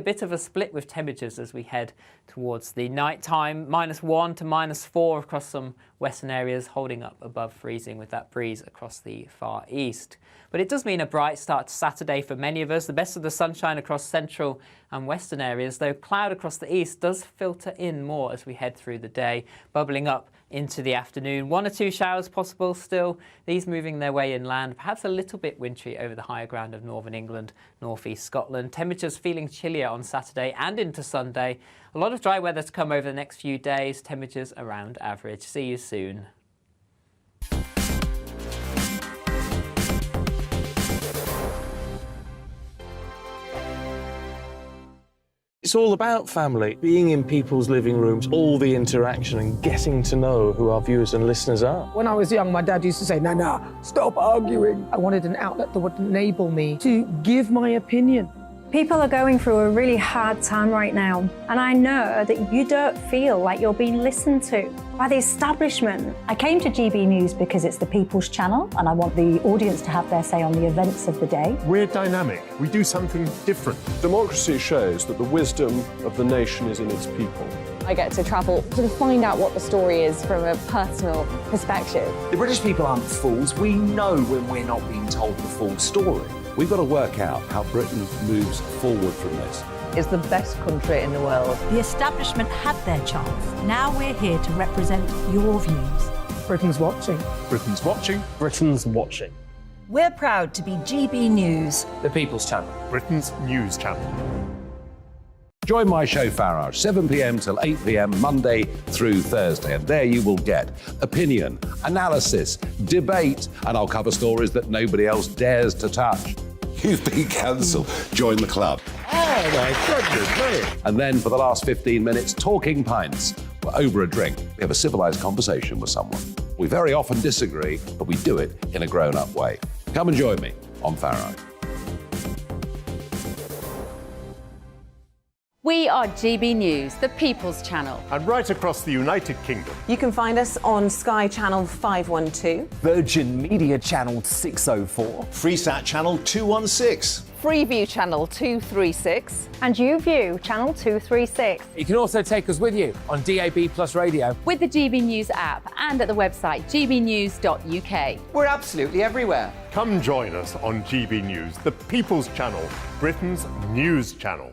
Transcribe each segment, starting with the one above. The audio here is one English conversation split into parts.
bit of a split with temperatures as we head towards the night time. -1 to -4 across some western areas, holding up above freezing with that breeze across the far east. But it does mean a bright start to Saturday for many of us. The best of the sunshine across central and western areas, though cloud across the east does filter in more as we head through the day, bubbling up into the afternoon. 1 or 2 showers possible still, these moving their way inland, perhaps a little bit wintry over the higher ground of northern England, northeast Scotland. Temperatures feeling chillier on Saturday and into Sunday. A lot of dry weather to come over the next few days, temperatures around average. See you soon. It's all about family, being in people's living rooms, all the interaction and getting to know who our viewers and listeners are. When I was young, my dad used to say, no, stop arguing. I wanted an outlet that would enable me to give my opinion. People are going through a really hard time right now, and I know that you don't feel like you're being listened to by the establishment. I came to GB News because it's the People's Channel, and I want the audience to have their say on the events of the day. We're dynamic. We do something different. Democracy shows that the wisdom of the nation is in its people. I get to travel to find out what the story is from a personal perspective. The British people aren't fools. We know when we're not being told the full story. We've got to work out how Britain moves forward from this. It's the best country in the world. The establishment had their chance. Now we're here to represent your views. Britain's watching. Britain's watching. Britain's watching. We're proud to be GB News. The People's Channel. Britain's news channel. Join my show Farage, 7 p.m. till 8 p.m. Monday through Thursday, and there you will get opinion, analysis, debate, and I'll cover stories that nobody else dares to touch. You've been cancelled. Join the club. Oh my goodness me. And then for the last 15 minutes, talking pints. We're over a drink. We have a civilised conversation with someone. We very often disagree, but we do it in a grown-up way. Come and join me on Farage. We are GB News, the People's Channel. And right across the United Kingdom. You can find us on Sky Channel 512. Virgin Media Channel 604. Freesat Channel 216. Freeview Channel 236. And YouView Channel 236. You can also take us with you on DAB+ radio. With the GB News app and at the website gbnews.uk. We're absolutely everywhere. Come join us on GB News, the People's Channel, Britain's news channel.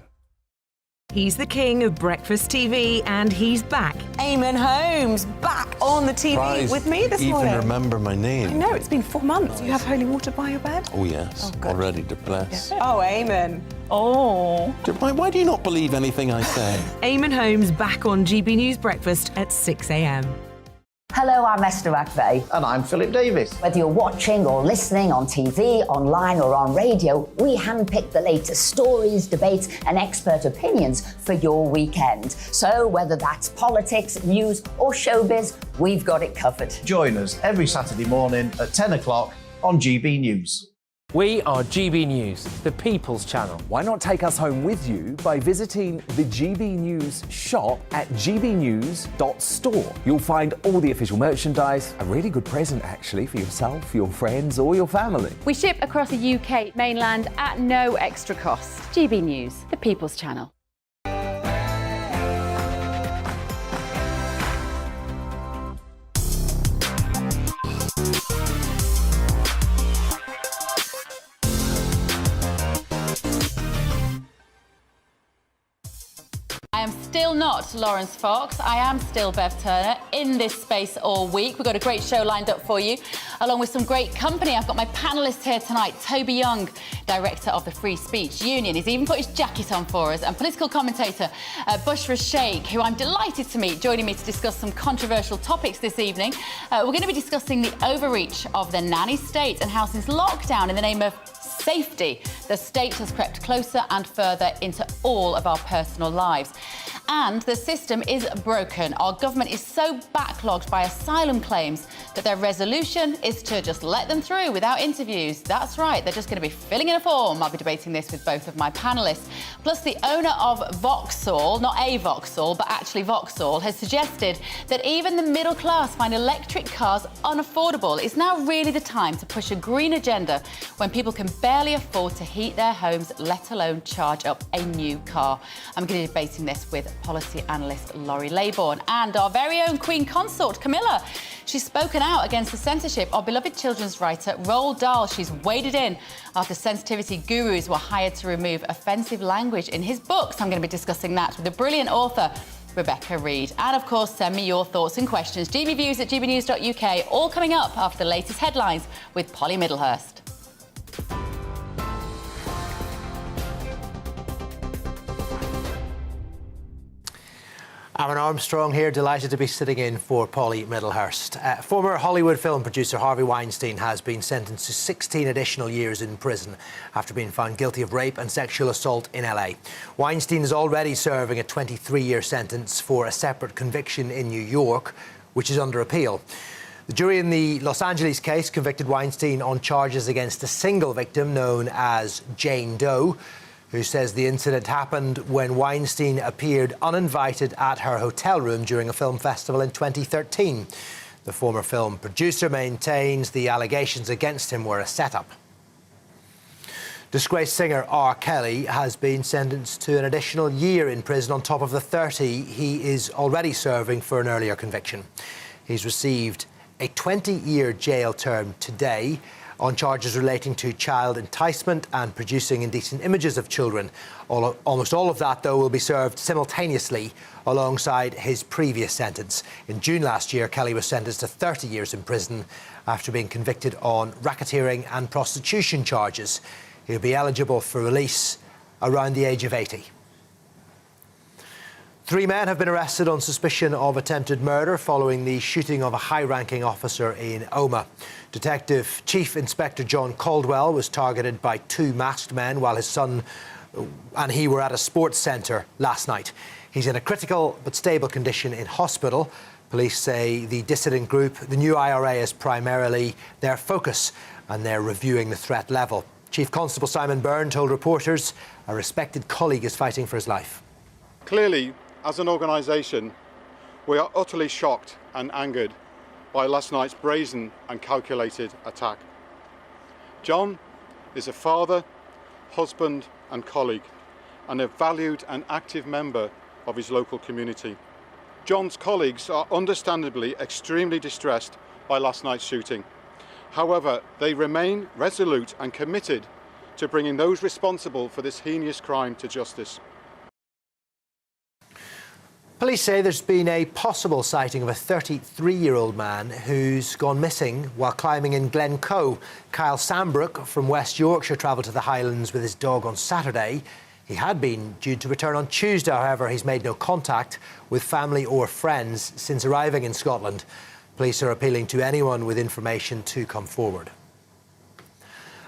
He's the king of breakfast TV, and he's back. Eamon Holmes, back on the TV with me this morning. Even remember my name. I know, it's been 4 months. Do you have holy water by your bed? Oh, yes. Oh, already to bless. Yeah. Oh, Eamon. Oh. Why do you not believe anything I say? Eamon Holmes back on GB News Breakfast at 6 a.m. Hello, I'm Esther McVeigh. And I'm Philip Davis. Whether you're watching or listening on TV, online or on radio, we handpick the latest stories, debates and expert opinions for your weekend. So whether that's politics, news or showbiz, we've got it covered. Join us every Saturday morning at 10 o'clock on GB News. We are GB News, the People's Channel. Why not take us home with you by visiting the GB News shop at gbnews.store. You'll find all the official merchandise, a really good present actually for yourself, your friends or your family. We ship across the UK mainland at no extra cost. GB News, the People's Channel. I am still not Laurence Fox. I am still Bev Turner in this space all week. We've got a great show lined up for you, along with some great company. I've got my panellists here tonight. Toby Young, director of the Free Speech Union. He's even put his jacket on for us. And political commentator Bushra Sheikh, who I'm delighted to meet, joining me to discuss some controversial topics this evening. We're going to be discussing the overreach of the nanny state and how since lockdown, in the name of safety, the state has crept closer and further into all of our personal lives. And the system is broken. Our government is so backlogged by asylum claims that their resolution is to just let them through without interviews. That's right, they're just going to be filling in a form. I'll be debating this with both of my panellists. Plus, the owner of Vauxhall, not a Vauxhall, but actually Vauxhall, has suggested that even the middle class find electric cars unaffordable. It's now really the time to push a green agenda when people can barely afford to heat their homes, let alone charge up a new car. I'm going to be debating this with policy analyst Laurie Laybourne and our very own Queen Consort, Camilla. She's spoken out against the censorship of beloved children's writer Roald Dahl. She's waded in after sensitivity gurus were hired to remove offensive language in his books. I'm going to be discussing that with the brilliant author Rebecca Reed. And of course, send me your thoughts and questions. gbviews@gbnews.uk, all coming up after the latest headlines with Polly Middlehurst. Aaron Armstrong here, delighted to be sitting in for Polly Middlehurst. Former Hollywood film producer Harvey Weinstein has been sentenced to 16 additional years in prison after being found guilty of rape and sexual assault in LA. Weinstein is already serving a 23-year sentence for a separate conviction in New York, which is under appeal. The jury in the Los Angeles case convicted Weinstein on charges against a single victim known as Jane Doe, who says the incident happened when Weinstein appeared uninvited at her hotel room during a film festival in 2013. The former film producer maintains the allegations against him were a setup. Disgraced singer R. Kelly has been sentenced to an additional year in prison on top of the 30 he is already serving for an earlier conviction. He's received a 20-year jail term today on charges relating to child enticement and producing indecent images of children. Almost all of that, though, will be served simultaneously alongside his previous sentence. In June last year, Kelly was sentenced to 30 years in prison after being convicted on racketeering and prostitution charges. He'll be eligible for release around the age of 80. 3 men have been arrested on suspicion of attempted murder following the shooting of a high-ranking officer in Omagh. Detective Chief Inspector John Caldwell was targeted by 2 masked men while his son and he were at a sports centre last night. He's in a critical but stable condition in hospital. Police say the dissident group, the new IRA, is primarily their focus and they're reviewing the threat level. Chief Constable Simon Byrne told reporters a respected colleague is fighting for his life. Clearly, as an organisation, we are utterly shocked and angered by last night's brazen and calculated attack. John is a father, husband and colleague, and a valued and active member of his local community. John's colleagues are understandably extremely distressed by last night's shooting. However, they remain resolute and committed to bringing those responsible for this heinous crime to justice. Police say there's been a possible sighting of a 33-year-old man who's gone missing while climbing in Glencoe. Kyle Sambrook from West Yorkshire travelled to the Highlands with his dog on Saturday. He had been due to return on Tuesday, however, he's made no contact with family or friends since arriving in Scotland. Police are appealing to anyone with information to come forward.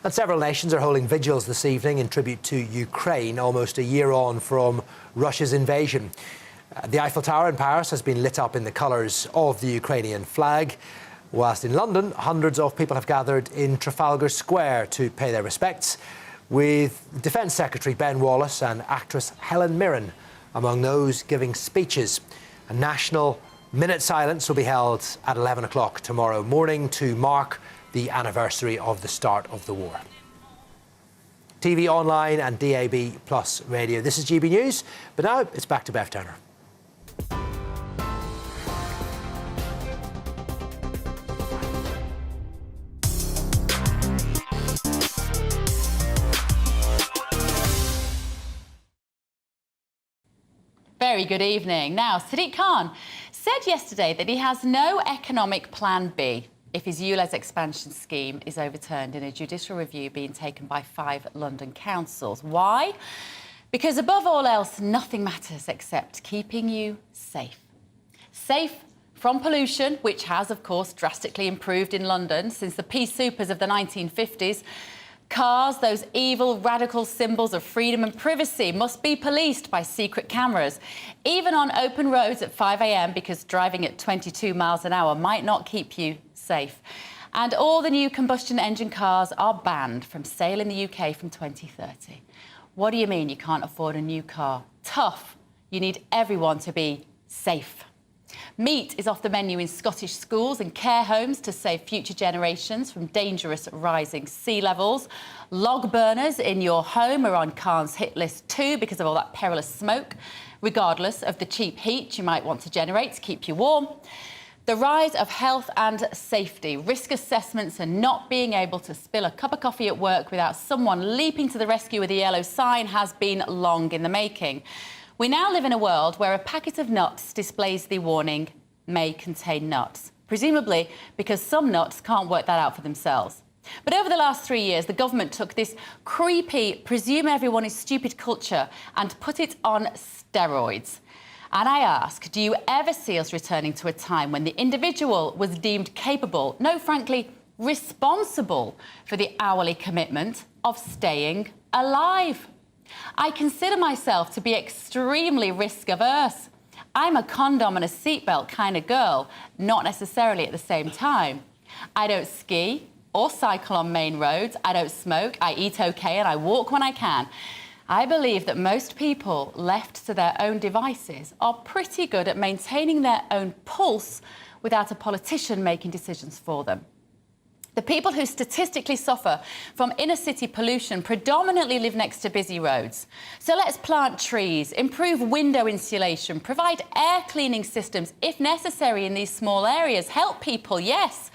And several nations are holding vigils this evening in tribute to Ukraine, almost a year on from Russia's invasion. The Eiffel Tower in Paris has been lit up in the colours of the Ukrainian flag, whilst in London, hundreds of people have gathered in Trafalgar Square to pay their respects, with Defence Secretary Ben Wallace and actress Helen Mirren among those giving speeches. A national minute silence will be held at 11 o'clock tomorrow morning to mark the anniversary of the start of the war. TV, online and DAB Plus radio. This is GB News, but now it's back to Bev Turner. Very good evening. Now, Sadiq Khan said yesterday that he has no economic plan B if his ULEZ expansion scheme is overturned in a judicial review being taken by 5 London councils. Why? Because above all else, nothing matters except keeping you safe. Safe from pollution, which has, of course, drastically improved in London since the pea supers of the 1950s. Cars, those evil, radical symbols of freedom and privacy, must be policed by secret cameras, even on open roads at 5 a.m, because driving at 22 miles an hour might not keep you safe. And all the new combustion engine cars are banned from sale in the UK from 2030. What do you mean you can't afford a new car? Tough. You need everyone to be safe. Meat is off the menu in Scottish schools and care homes to save future generations from dangerous rising sea levels. Log burners in your home are on Cairns hit list too because of all that perilous smoke, regardless of the cheap heat you might want to generate to keep you warm. The rise of health and safety, risk assessments and not being able to spill a cup of coffee at work without someone leaping to the rescue with a yellow sign has been long in the making. We now live in a world where a packet of nuts displays the warning, may contain nuts, presumably because some nuts can't work that out for themselves. But over the last 3 years, the government took this creepy, presume everyone is stupid culture and put it on steroids. And I ask, do you ever see us returning to a time when the individual was deemed capable, no, frankly, responsible for the hourly commitment of staying alive? I consider myself to be extremely risk-averse. I'm a condom and a seatbelt kind of girl, not necessarily at the same time. I don't ski or cycle on main roads. I don't smoke. I eat okay and I walk when I can. I believe that most people left to their own devices are pretty good at maintaining their own pulse without a politician making decisions for them. The people who statistically suffer from inner city pollution predominantly live next to busy roads. So let's plant trees, improve window insulation, provide air cleaning systems if necessary in these small areas. Help people, yes,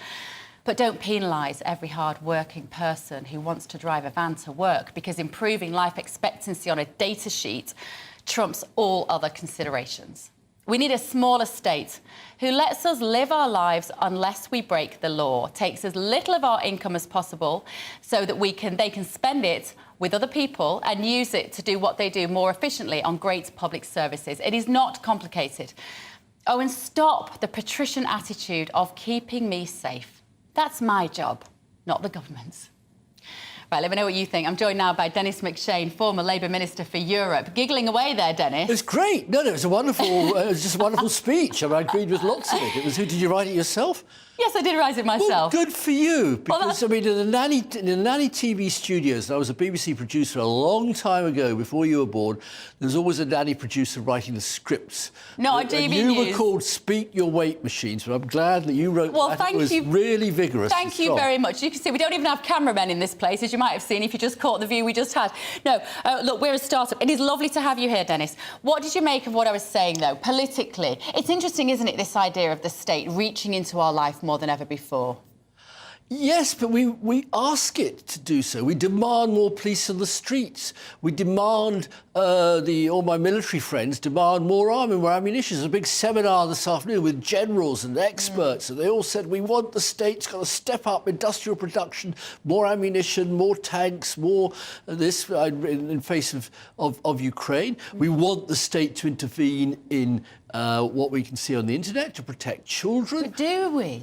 but don't penalise every hard-working person who wants to drive a van to work because improving life expectancy on a data sheet trumps all other considerations. We need a smaller state who lets us live our lives unless we break the law, takes as little of our income as possible so that they can spend it with other people and use it to do what they do more efficiently on great public services. It is not complicated. Oh, and stop the patrician attitude of keeping me safe. That's my job, not the government's. Right, let me know what you think. I'm joined now by Dennis McShane, former Labour Minister for Europe. Giggling away there, Dennis. It's great. No, it was a wonderful, just a wonderful speech. I mean, I agreed with lots of it. Did you write it yourself? Yes, I did write it myself. Well, good for you. Because, I mean, in the nanny TV studios, I was a BBC producer a long time ago, before you were born, there was always a nanny producer writing the scripts. Not a GBNews. You were called Speak Your Weight Machines, but I'm glad that you wrote that. It was really vigorous. Thank you very much. You can see we don't even have cameramen in this place, as you might have seen if you just caught the view we just had. No, look, we're a startup. It is lovely to have you here, Dennis. What did you make of what I was saying, though, politically? It's interesting, isn't it, this idea of the state reaching into our life more than ever before? Yes, but we ask it to do so. We demand more police on the streets. We demand, all my military friends demand more army, more ammunition. There's a big seminar this afternoon with generals and experts, and they all said we want the state's got to step up industrial production, more ammunition, more tanks, more this in face of Ukraine. We want the state to intervene in what we can see on the internet to protect children. But do we?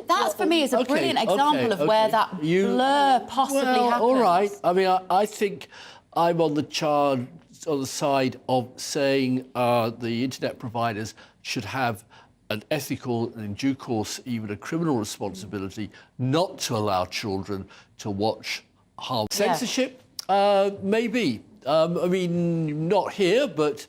That's for me is a brilliant example of where that blur possibly happens. All right. I mean, I think I'm on the side of saying the internet providers should have an ethical and, in due course, even a criminal responsibility not to allow children to watch harmful censorship. Maybe. I mean, not here, but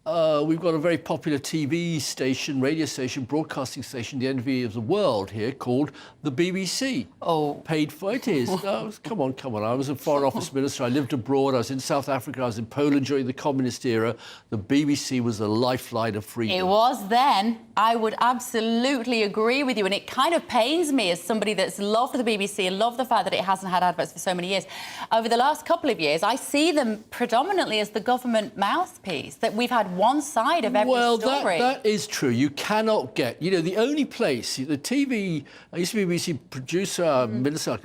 we've got a very popular TV station, radio station, broadcasting station, the envy of the world here, called the BBC. Oh. Paid for it is. No, come on. I was a Foreign Office Minister. I lived abroad. I was in South Africa. I was in Poland during the communist era. The BBC was the lifeline of freedom. It was then. I would absolutely agree with you. And it kind of pains me as somebody that's loved the BBC and loved the fact that it hasn't had adverts for so many years. Over the last couple of years, I see them predominantly as the government mouthpiece, that we've had one side of every story. Well, that is true. You cannot get... You know, the only place... The TV... I used to be a BBC producer, minister,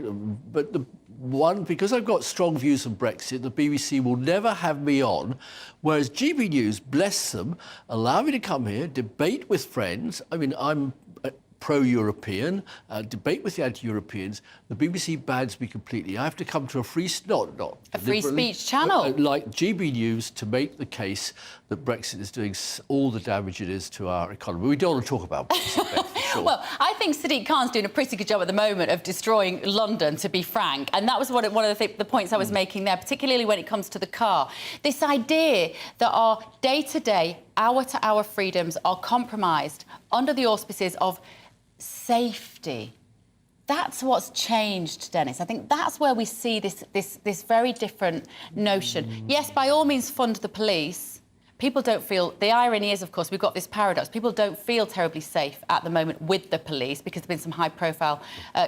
but the one, because I've got strong views on Brexit, the BBC will never have me on, whereas GB News, bless them, allow me to come here, debate with friends. I mean, I'm pro-European, debate with the anti-Europeans, the BBC bans me completely. I have to come to a free speech channel like GBNews to make the case that Brexit is doing all the damage it is to our economy. We don't want to talk about Brexit. Sure. Well, I think Sadiq Khan's doing a pretty good job at the moment of destroying London, to be frank. And that was one of the points I was making there, particularly when it comes to the car. This idea that our day-to-day, hour-to-hour freedoms are compromised under the auspices of safety. That's what's changed, Dennis. I think that's where we see this very different notion. Yes, by all means, fund the police. People don't feel... The irony is, of course, we've got this paradox. People don't feel terribly safe at the moment with the police because there have been some high-profile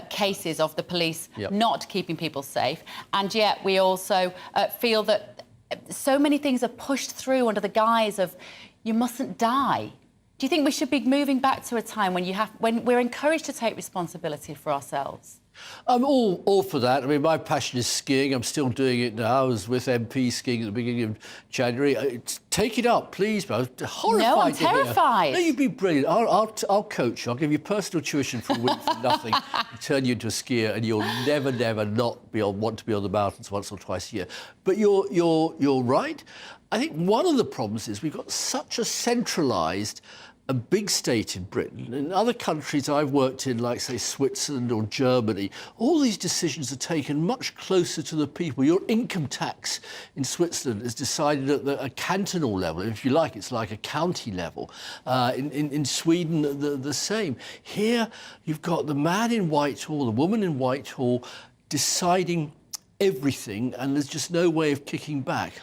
cases of the police not keeping people safe. And yet we also feel that so many things are pushed through under the guise of you mustn't die. Do you think we should be moving back to a time when we're encouraged to take responsibility for ourselves? I'm all for that. I mean, my passion is skiing. I'm still doing it now. I was with MP skiing at the beginning of January. Take it up, please. I was horrified. No, I'm terrified. No, you'd be brilliant. I'll coach you. I'll give you personal tuition for a week for nothing, turn you into a skier, and you'll never not want to be on the mountains once or twice a year. But you're right. I think one of the problems is we've got such a centralised a big state in Britain. In other countries I've worked in, like, say, Switzerland or Germany, all these decisions are taken much closer to the people. Your income tax in Switzerland is decided at a cantonal level. If you like, it's like a county level. In Sweden, the same. Here, you've got the man in Whitehall, the woman in Whitehall, deciding everything, and there's just no way of kicking back.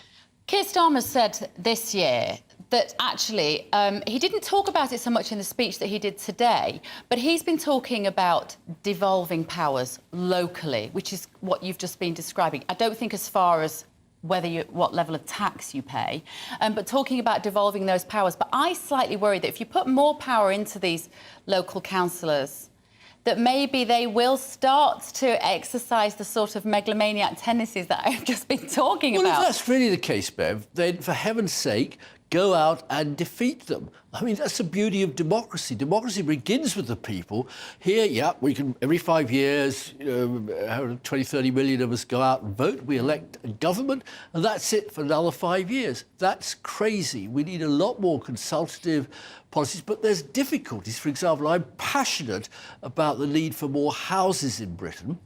Keir Starmer said this year that actually he didn't talk about it so much in the speech that he did today, but he's been talking about devolving powers locally, which is what you've just been describing. I don't think as far as what level of tax you pay, but talking about devolving those powers. But I slightly worry that if you put more power into these local councillors, that maybe they will start to exercise the sort of megalomaniac tendencies that I've just been talking about. Well, if that's really the case, Bev, then for heaven's sake, go out and defeat them. I mean, that's the beauty of democracy. Democracy begins with the people. Here, we can, every 5 years, 20, 30 million of us go out and vote. We elect a government, and that's it for another 5 years. That's crazy. We need a lot more consultative policies, but there's difficulties. For example, I'm passionate about the need for more houses in Britain.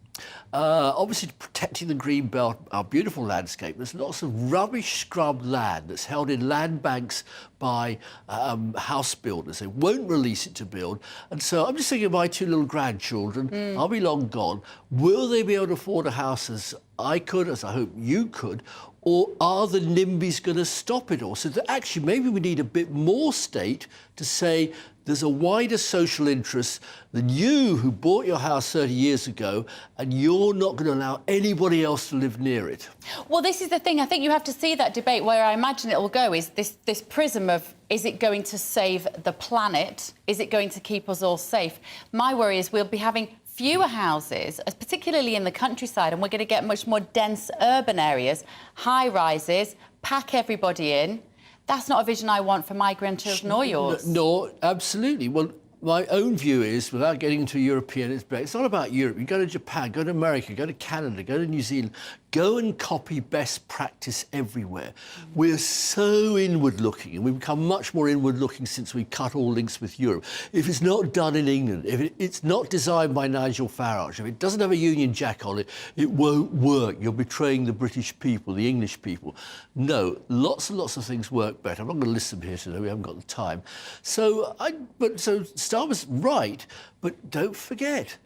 Obviously, protecting the green belt, our beautiful landscape. There's lots of rubbish scrubbed land that's held in land banks by house builders. They won't release it to build. And so I'm just thinking of my two little grandchildren. I'll be long gone. Will they be able to afford a house as I could, as I hope you could? Or are the NIMBYs going to stop it all? So that actually, maybe we need a bit more state to say there's a wider social interest than you who bought your house 30 years ago, and you're not going to allow anybody else to live near it. Well, this is the thing. I think you have to see that debate where I imagine it will go is this prism of, is it going to save the planet? Is it going to keep us all safe? My worry is we'll be having fewer houses, particularly in the countryside, and we're going to get much more dense urban areas, high-rises, pack everybody in. That's not a vision I want for my grandchildren or yours. No, absolutely. Well, my own view is, without getting into European, it's not about Europe. You go to Japan, go to America, go to Canada, go to New Zealand. Go and copy best practice everywhere. We're so inward-looking, and we've become much more inward-looking since we cut all links with Europe. If it's not done in England, if it's not designed by Nigel Farage, if it doesn't have a Union Jack on it, it won't work. You're betraying the British people, the English people. No, lots and lots of things work better. I'm not going to list them here today. We haven't got the time. So Starmer's right, but don't forget,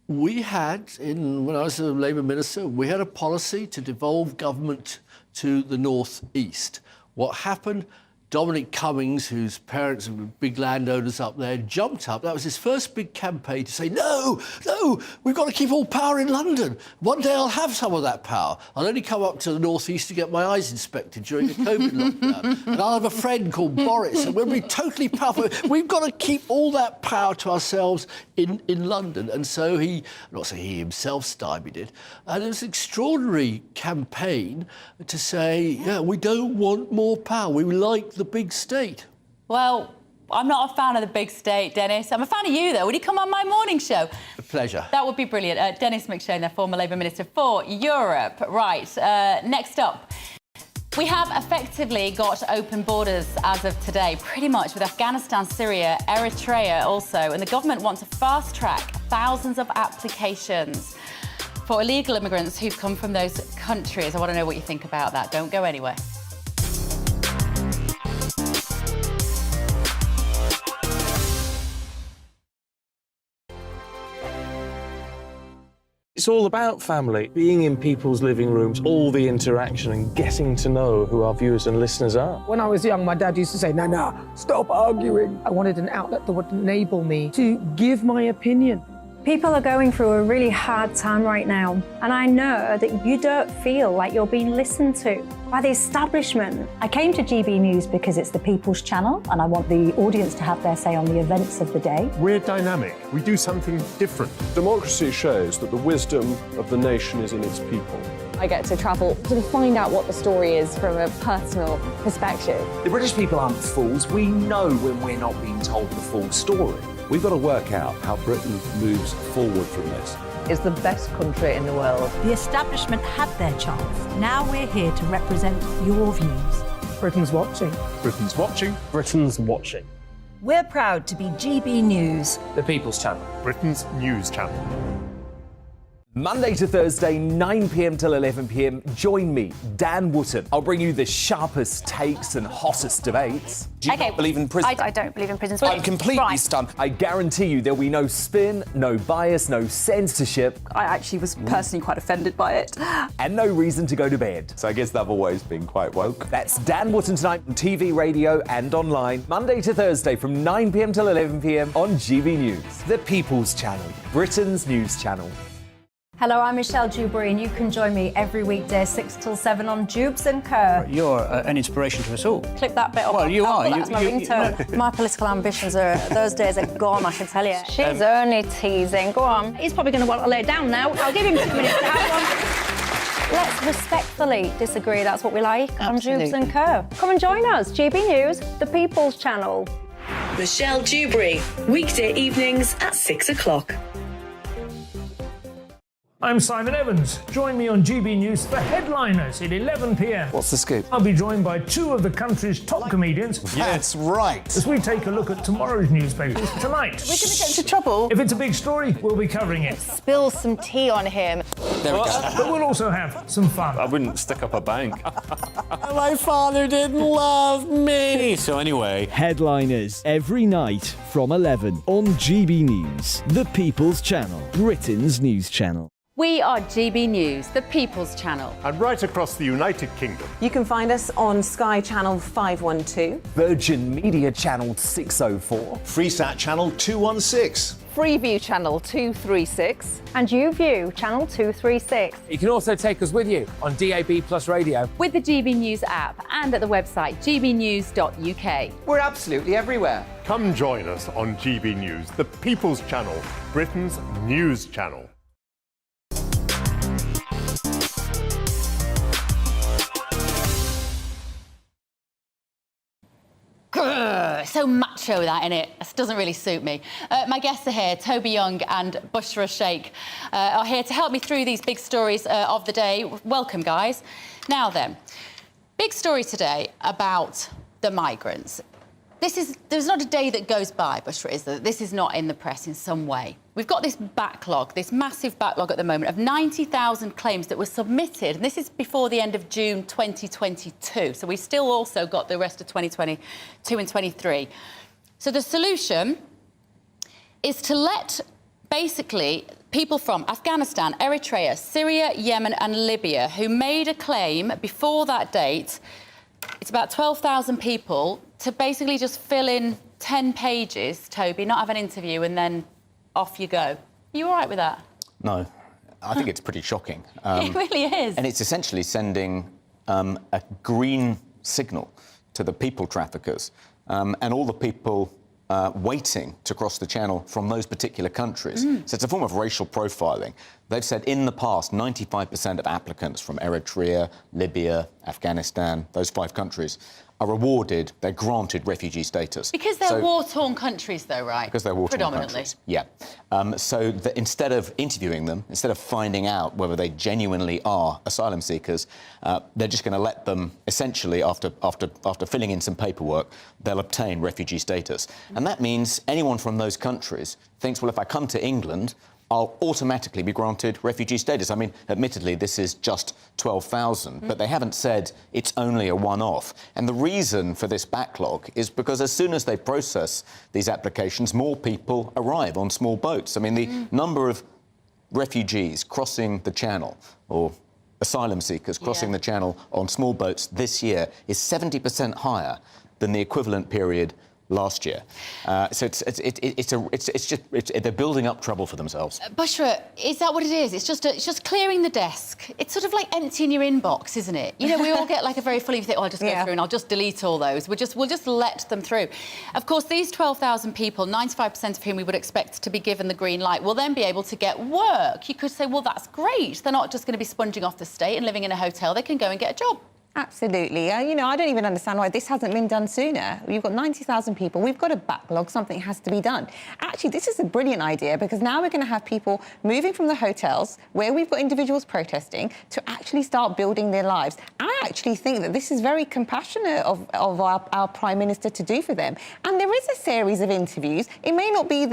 we had, when I was a Labour minister, we had a policy to devolve government to the North East. What happened? Dominic Cummings, whose parents were big landowners up there, jumped up. That was his first big campaign to say, no, we've got to keep all power in London. One day I'll have some of that power. I'll only come up to the North East to get my eyes inspected during the COVID lockdown. And I'll have a friend called Boris, and we'll be totally powerful. We've got to keep all that power to ourselves in London. And so I'm not saying he himself stymied it, and it was an extraordinary campaign to say, we don't want more power. We like the big state. Well, I'm not a fan of the big state, Dennis. I'm a fan of you, though. Would you come on my morning show? A pleasure. That would be brilliant. Dennis McShane, the former Labour Minister for Europe. Right, next up. We have effectively got open borders as of today, pretty much, with Afghanistan, Syria, Eritrea also. And the government wants to fast-track thousands of applications for illegal immigrants who've come from those countries. I want to know what you think about that. Don't go anywhere. It's all about family, being in people's living rooms, all the interaction and getting to know who our viewers and listeners are. When I was young, my dad used to say, no, stop arguing. I wanted an outlet that would enable me to give my opinion. People are going through a really hard time right now, and I know that you don't feel like you're being listened to by the establishment. I came to GB News because it's the People's Channel, and I want the audience to have their say on the events of the day. We're dynamic. We do something different. Democracy shows that the wisdom of the nation is in its people. I get to travel to find out what the story is from a personal perspective. The British people aren't fools. We know when we're not being told the full story. We've got to work out how Britain moves forward from this. It's the best country in the world. The establishment had their chance. Now we're here to represent your views. Britain's watching. Britain's watching. Britain's watching. We're proud to be GB News. The People's Channel. Britain's news channel. Monday to Thursday, 9 p.m. till 11 p.m. Join me, Dan Wootton. I'll bring you the sharpest takes and hottest debates. Do you not believe in prison? I don't believe in prisons. I'm completely stunned. I guarantee you there'll be no spin, no bias, no censorship. I actually was personally quite offended by it. And no reason to go to bed. So I guess they've always been quite woke. That's Dan Wootton tonight on TV, radio and online. Monday to Thursday from 9 p.m. till 11 p.m. on GB News. The People's Channel, Britain's news channel. Hello, I'm Michelle Dewberry, and you can join me every weekday 6 till 7 on Jubes and Kerr. You're an inspiration to us all. Clip that bit off. Well, you are. That's my ringtone. My political ambitions those days are gone, I can tell you. She's only teasing. Go on. He's probably going to want to lay down now. I'll give him 2 minutes to have one. Let's respectfully disagree. That's what we like on Jubes and Kerr. Come and join us. GB News, the People's Channel. Michelle Dewberry, weekday evenings at 6 o'clock. I'm Simon Evans. Join me on GB News for Headliners at 11 p.m. What's the scoop? I'll be joined by 2 of the country's top comedians. That's right. As we take a look at tomorrow's newspapers tonight. We're going to get into trouble. If it's a big story, we'll be covering it. Spill some tea on him. There we go. But we'll also have some fun. I wouldn't stick up a bank. My father didn't love me. So anyway. Headliners every night from 11 on GB News, the People's Channel, Britain's news channel. We are GB News, the People's Channel. And right across the United Kingdom. You can find us on Sky Channel 512. Virgin Media Channel 604. Freesat Channel 216. Freeview Channel 236. And YouView, Channel 236. You can also take us with you on DAB Plus Radio. With the GB News app and at the website gbnews.uk. We're absolutely everywhere. Come join us on GB News, the People's Channel, Britain's news channel. So macho, that, innit? This doesn't really suit me. My guests are here. Toby Young and Bushra Sheikh are here to help me through these big stories of the day. Welcome, guys. Now then, big story today about the migrants. There's not a day that goes by, Bushra, is there? This is not in the press in some way. We've got this backlog, this massive backlog at the moment of 90,000 claims that were submitted, and this is before the end of June 2022. So we've still also got the rest of 2022 and 23. So the solution is to let, basically, people from Afghanistan, Eritrea, Syria, Yemen and Libya who made a claim before that date, it's about 12,000 people, to basically just fill in 10 pages, Toby, not have an interview, and then off you go. Are you all right with that? No. I think it's pretty shocking. It really is. And it's essentially sending a green signal to the people traffickers and all the people waiting to cross the channel from those particular countries. So it's a form of racial profiling. They've said in the past 95% of applicants from Eritrea, Libya, Afghanistan, those 5 countries, are awarded, they're granted refugee status. Because they're war-torn countries, though, right? Because they're war-torn Predominantly. countries. Yeah. So that instead of interviewing them, instead of finding out whether they genuinely are asylum seekers, they're just going to let them, essentially, after filling in some paperwork, they'll obtain refugee status. And that means anyone from those countries thinks, well, if I come to England, I'll automatically be granted refugee status. I mean, admittedly, this is just 12,000, but they haven't said it's only a one-off. And the reason for this backlog is because as soon as they process these applications, more people arrive on small boats. I mean, the number of refugees crossing the Channel, or asylum seekers crossing the Channel on small boats this year is 70% higher than the equivalent period last year. So they're building up trouble for themselves. Bushra, is that what it is? It's just clearing the desk. It's sort of like emptying your inbox, isn't it? You know, we all get like a very full, you think, oh, I'll just go through and I'll just delete all those. We'll just let them through. Of course, these 12,000 people, 95% of whom we would expect to be given the green light, will then be able to get work. You could say, well, that's great. They're not just going to be sponging off the state and living in a hotel. They can go and get a job. Absolutely. You know, I don't even understand why this hasn't been done sooner. You've got 90,000 people. We've got a backlog. Something has to be done. Actually, this is a brilliant idea because now we're going to have people moving from the hotels where we've got individuals protesting to actually start building their lives. I actually think that this is very compassionate of our Prime Minister to do for them. And there is a series of interviews. It may not be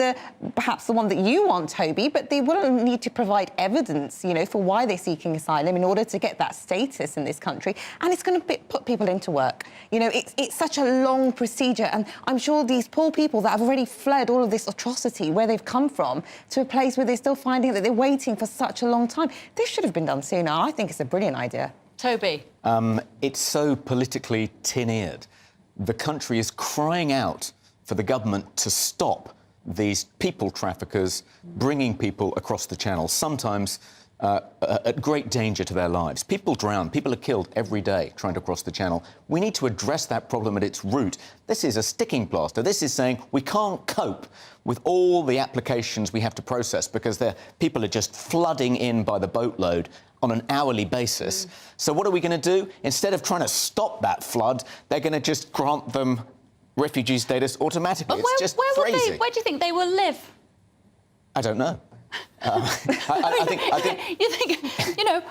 perhaps the one that you want, Toby, but they will need to provide evidence, you know, for why they're seeking asylum in order to get that status in this country. And it's going to put people into work. You know, it's such a long procedure, and I'm sure these poor people that have already fled all of this atrocity where they've come from to a place where they're still finding that they're waiting for such a long time. This should have been done sooner. I think it's a brilliant idea. Toby? It's so politically tin-eared. The country is crying out for the government to stop these people traffickers bringing people across the Channel, sometimes at great danger to their lives. People drown, people are killed every day trying to cross the Channel. We need to address that problem at its root. This is a sticking plaster. This is saying we can't cope with all the applications we have to process because people are just flooding in by the boatload on an hourly basis. So what are we going to do? Instead of trying to stop that flood, they're going to just grant them refugee status automatically. It's just crazy. Where do you think they will live? I don't know. I think you think, you know,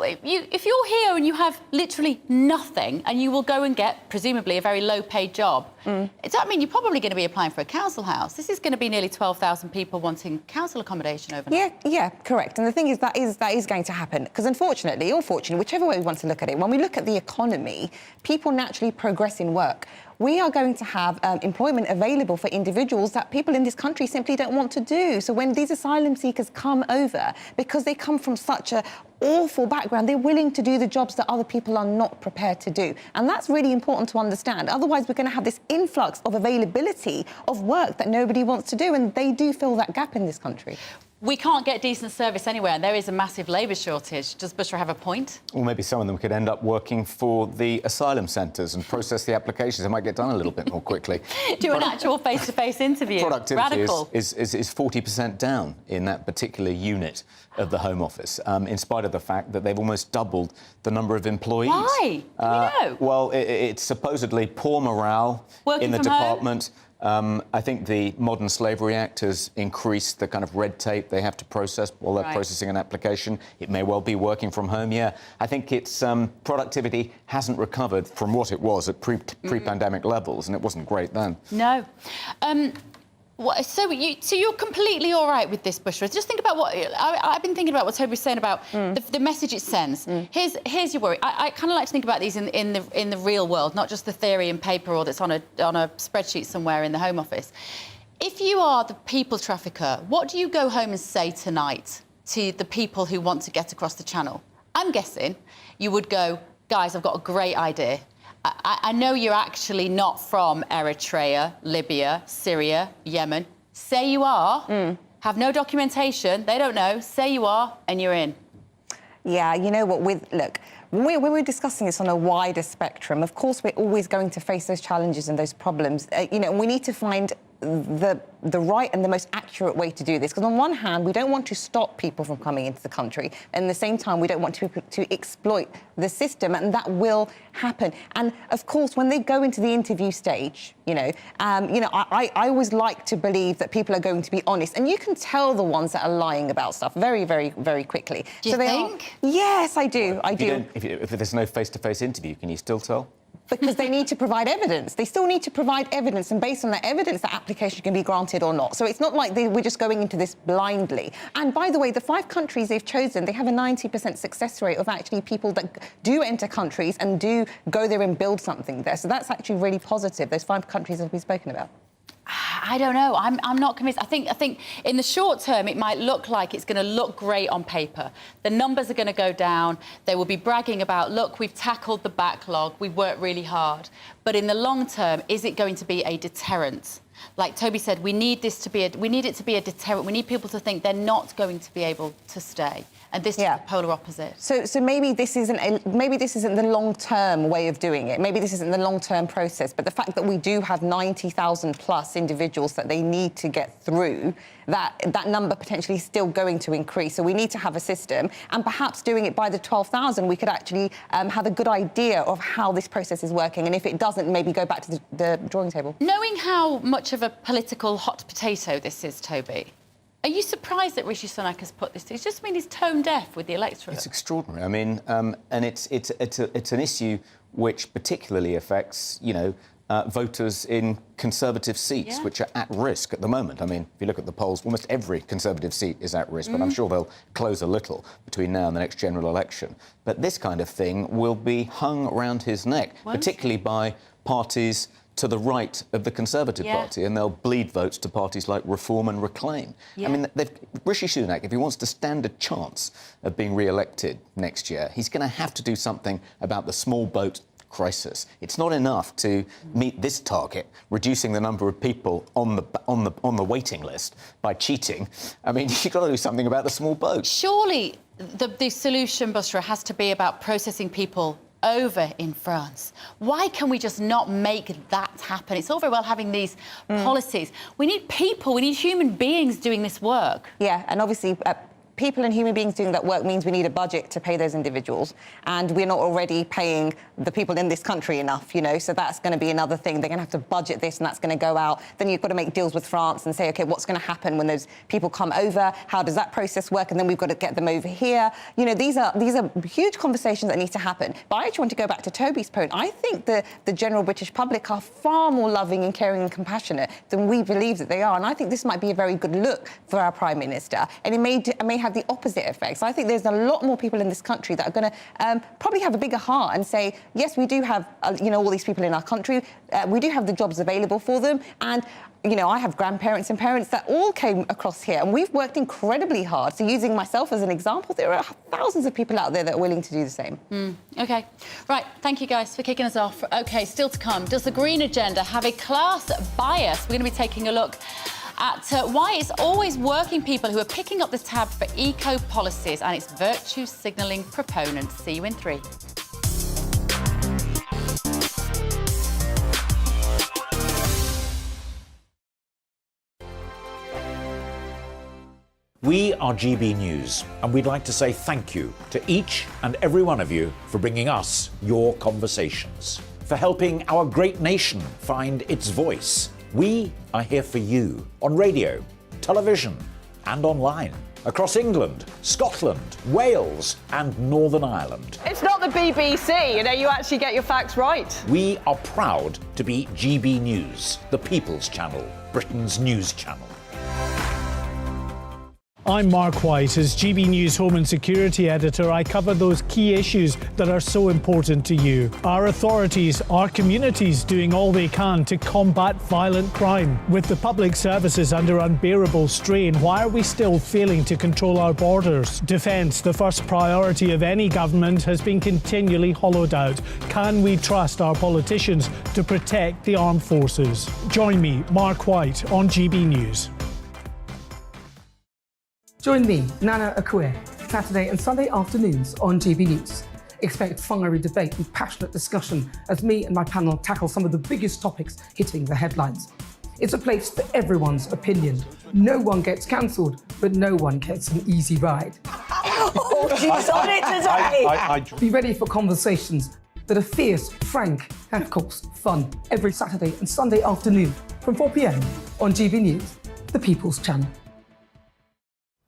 if you're here and you have literally nothing and you will go and get, presumably, a very low-paid job, does that mean you're probably going to be applying for a council house? This is going to be nearly 12,000 people wanting council accommodation overnight. Yeah, correct. And the thing is, that is going to happen. Because unfortunately, or fortunately, whichever way we want to look at it, when we look at the economy, people naturally progress in work. We are going to have employment available for individuals that people in this country simply don't want to do. So when these asylum seekers come over, because they come from such an awful background, they're willing to do the jobs that other people are not prepared to do. And that's really important to understand. Otherwise, we're going to have this influx of availability of work that nobody wants to do, and they do fill that gap in this country. We can't get decent service anywhere, and there is a massive labour shortage. Does Bushra have a point? Well, maybe some of them could end up working for the asylum centres and process the applications. It might get done a little bit more quickly. Do an actual face-to-face interview. Productivity Radical. is 40% down in that particular unit of the Home Office, in spite of the fact that they've almost doubled the number of employees. Why? Do we know? Well, it's supposedly poor morale in the department. I think the Modern Slavery Act has increased the kind of red tape they have to process while they're processing an application. It may well be working from home, I think it's productivity hasn't recovered from what it was at pre-pandemic levels, and it wasn't great then. No. So you're completely all right with this, Bushra? Just think about what I've been thinking about. What Toby was saying about the message it sends. Here's your worry. I kind of like to think about these in the real world, not just the theory and paper or that's on a spreadsheet somewhere in the Home Office. If you are the people trafficker, what do you go home and say tonight to the people who want to get across the Channel? I'm guessing you would go, guys, I've got a great idea. I know you're actually not from Eritrea, Libya, Syria, Yemen. Say you are, have no documentation, they don't know, say you are, and you're in. Yeah, you know what, look, when we're discussing this on a wider spectrum, of course, we're always going to face those challenges and those problems. You know, we need to find the right and the most accurate way to do this. Because on one hand, we don't want to stop people from coming into the country, and at the same time, we don't want to exploit the system, and that will happen. And of course, when they go into the interview stage, I always like to believe that people are going to be honest, and you can tell the ones that are lying about stuff very, very, very quickly. Do you think? Yes, I do. I do. If there's no face-to-face interview, can you still tell? Because they need to provide evidence. They still need to provide evidence, and based on that evidence, that application can be granted or not. So it's not like we're just going into this blindly. And by the way, the 5 countries they've chosen, they have a 90% success rate of actually people that do enter countries and do go there and build something there. So that's actually really positive, those 5 countries that we've spoken about. I don't know. I'm not convinced. I think in the short term, it might look like it's going to look great on paper. The numbers are going to go down. They will be bragging about, look, we've tackled the backlog. We've worked really hard. But in the long term, is it going to be a deterrent? Like Toby said, we need it to be a deterrent. We need people to think they're not going to be able to stay. And this is the polar opposite. So maybe this isn't the long-term way of doing it. Maybe this isn't the long-term process. But the fact that we do have 90,000 plus individuals that they need to get through, that number potentially is still going to increase. So we need to have a system, and perhaps doing it by the 12,000, we could actually have a good idea of how this process is working. And if it doesn't, maybe go back to the drawing table. Knowing how much of a political hot potato this is, Toby, are you surprised that Rishi Sunak has put this to? It's just mean he's tone deaf with the electorate. It's extraordinary. I mean, and it's an issue which particularly affects, voters in Conservative seats, which are at risk at the moment. I mean, if you look at the polls, almost every Conservative seat is at risk, but I'm sure they'll close a little between now and the next general election. But this kind of thing will be hung around his neck, particularly by parties to the right of the Conservative Party, and they'll bleed votes to parties like Reform and Reclaim. I mean, Rishi Sunak, if he wants to stand a chance of being re-elected next year, he's going to have to do something about the small boat crisis. It's not enough to meet this target, reducing the number of people on the waiting list by cheating. I mean, you've got to do something about the small boat. Surely the solution, Bushra, has to be about processing people over in France. Why can we just not make that happen? It's all very well having these policies. We need people, we need human beings doing this work. Yeah, and obviously people and human beings doing that work means we need a budget to pay those individuals, and we're not already paying the people in this country enough, so that's going to be another thing. They're going to have to budget this, and that's going to go out. Then you've got to make deals with France and say, OK, what's going to happen when those people come over? How does that process work? And then we've got to get them over here. These are huge conversations that need to happen. But I actually want to go back to Toby's point. I think the general British public are far more loving and caring and compassionate than we believe that they are. And I think this might be a very good look for our Prime Minister. And it may have the opposite effect. So I think there's a lot more people in this country that are going to probably have a bigger heart and say, yes, we do have, all these people in our country. We do have the jobs available for them. And, I have grandparents and parents that all came across here, and we've worked incredibly hard. So using myself as an example, there are thousands of people out there that are willing to do the same. OK. Right, thank you, guys, for kicking us off. OK, still to come. Does the Green Agenda have a class bias? We're going to be taking a look at why it's always working people who are picking up the tab for eco-policies and its virtue signalling proponents. See you in 3. We are GB News, and we'd like to say thank you to each and every one of you for bringing us your conversations, for helping our great nation find its voice. We are here for you on radio, television, and online, across England, Scotland, Wales, and Northern Ireland. It's not the BBC, you actually get your facts right. We are proud to be GB News, the People's Channel, Britain's news channel. I'm Mark White. As GB News Home and Security Editor, I cover those key issues that are so important to you. Our authorities, our communities doing all they can to combat violent crime. With the public services under unbearable strain, why are we still failing to control our borders? Defence, the first priority of any government, has been continually hollowed out. Can we trust our politicians to protect the armed forces? Join me, Mark White, on GB News. Join me, Nana Akue, Saturday and Sunday afternoons on GB News. Expect fiery debate and passionate discussion as me and my panel tackle some of the biggest topics hitting the headlines. It's a place for everyone's opinion. No one gets cancelled, but no one gets an easy ride. Oh, she's on it today. Be ready for conversations that are fierce, frank, and of course, fun. Every Saturday and Sunday afternoon from 4 p.m. on GB News, the People's Channel.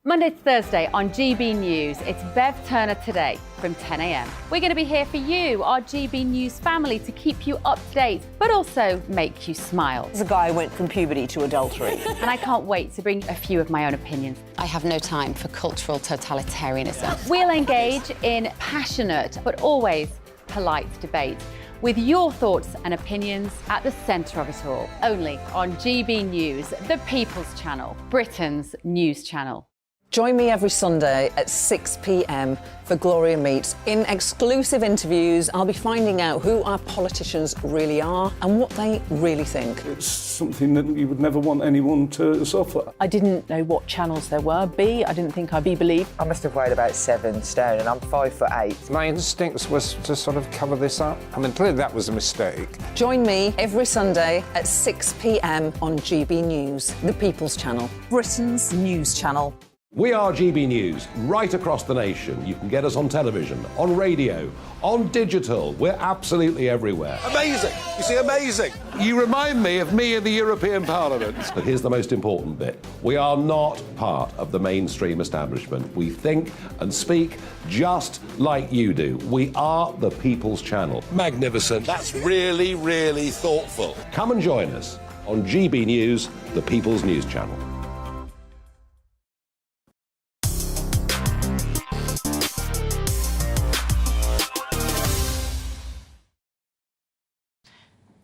Monday to Thursday on GB News, it's Bev Turner Today from 10 a.m. We're going to be here for you, our GB News family, to keep you up to date, but also make you smile. There's a guy who went from puberty to adultery. And I can't wait to bring a few of my own opinions. I have no time for cultural totalitarianism. We'll engage in passionate, but always polite debate, with your thoughts and opinions at the centre of it all. Only on GB News, the People's Channel, Britain's news channel. Join me every Sunday at 6 p.m. for Gloria Meets. In exclusive interviews, I'll be finding out who our politicians really are and what they really think. It's something that you would never want anyone to suffer. I didn't know what channels there were. I didn't think I'd be believed. I must have weighed about 7 stone and I'm 5'8". My instincts was to sort of cover this up. I mean, clearly that was a mistake. Join me every Sunday at 6 p.m. on GB News, the People's Channel, Britain's news channel. We are GB News, right across the nation. You can get us on television, on radio, on digital. We're absolutely everywhere. Amazing. You see, amazing. You remind me of me in the European Parliament. But here's the most important bit. We are not part of the mainstream establishment. We think and speak just like you do. We are the People's Channel. Magnificent. That's really, really thoughtful. Come and join us on GB News, the People's News Channel.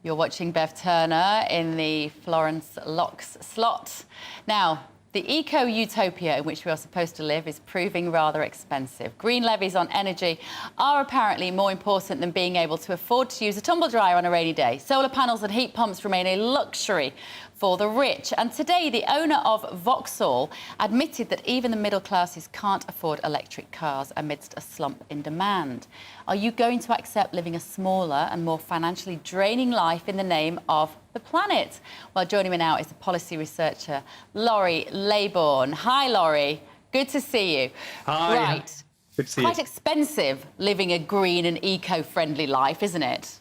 You're watching Bev Turner in the Florence Locks slot. Now, the eco-utopia in which we are supposed to live is proving rather expensive. Green levies on energy are apparently more important than being able to afford to use a tumble dryer on a rainy day. Solar panels and heat pumps remain a luxury for the rich. And today, the owner of Vauxhall admitted that even the middle classes can't afford electric cars amidst a slump in demand. Are you going to accept living a smaller and more financially draining life in the name of the planet? Well, joining me now is the policy researcher, Laurie Laybourne. Hi, Laurie. Good to see you. Hi. Right. Good to see Quite you. expensive living a green and eco-friendly life, isn't it?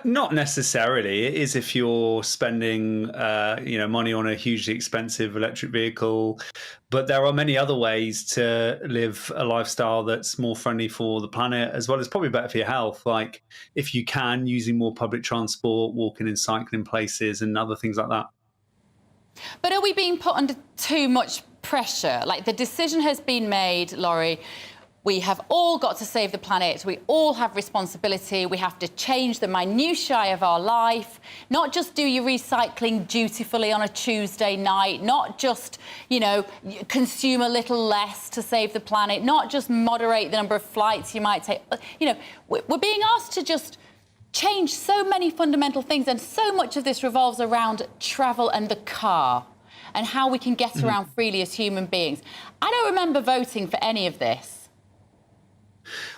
Not necessarily. It is if you're spending, money on a hugely expensive electric vehicle. But there are many other ways to live a lifestyle that's more friendly for the planet, as well as probably better for your health. Like, if you can, using more public transport, walking and cycling places, and other things like that. But are we being put under too much pressure? Like, the decision has been made, Laurie. We have all got to save the planet. We all have responsibility. We have to change the minutiae of our life, not just do your recycling dutifully on a Tuesday night, not just, consume a little less to save the planet, not just moderate the number of flights you might take. We're being asked to just change so many fundamental things, and so much of this revolves around travel and the car and how we can get around freely as human beings. I don't remember voting for any of this.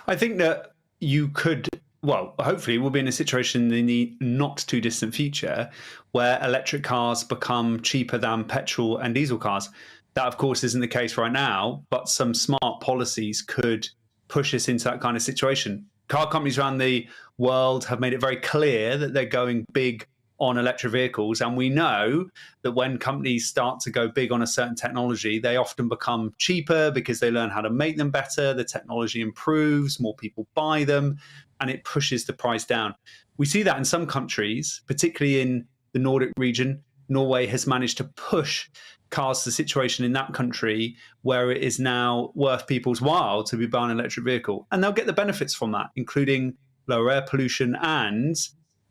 I think that you could, hopefully we'll be in a situation in the not too distant future where electric cars become cheaper than petrol and diesel cars. That, of course, isn't the case right now, but some smart policies could push us into that kind of situation. Car companies around the world have made it very clear that they're going big on electric vehicles. And we know that when companies start to go big on a certain technology, they often become cheaper because they learn how to make them better. The technology improves, more people buy them, and it pushes the price down. We see that in some countries, particularly in the Nordic region. Norway has managed to push cars to the situation in that country where it is now worth people's while to be buying an electric vehicle. And they'll get the benefits from that, including lower air pollution, and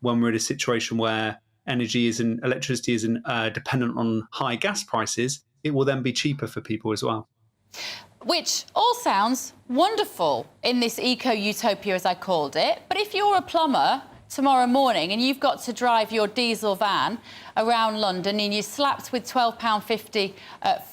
when we're in a situation where electricity isn't dependent on high gas prices, it will then be cheaper for people as well. Which all sounds wonderful in this eco-utopia, as I called it. But if you're a plumber tomorrow morning and you've got to drive your diesel van around London and you're slapped with £12.50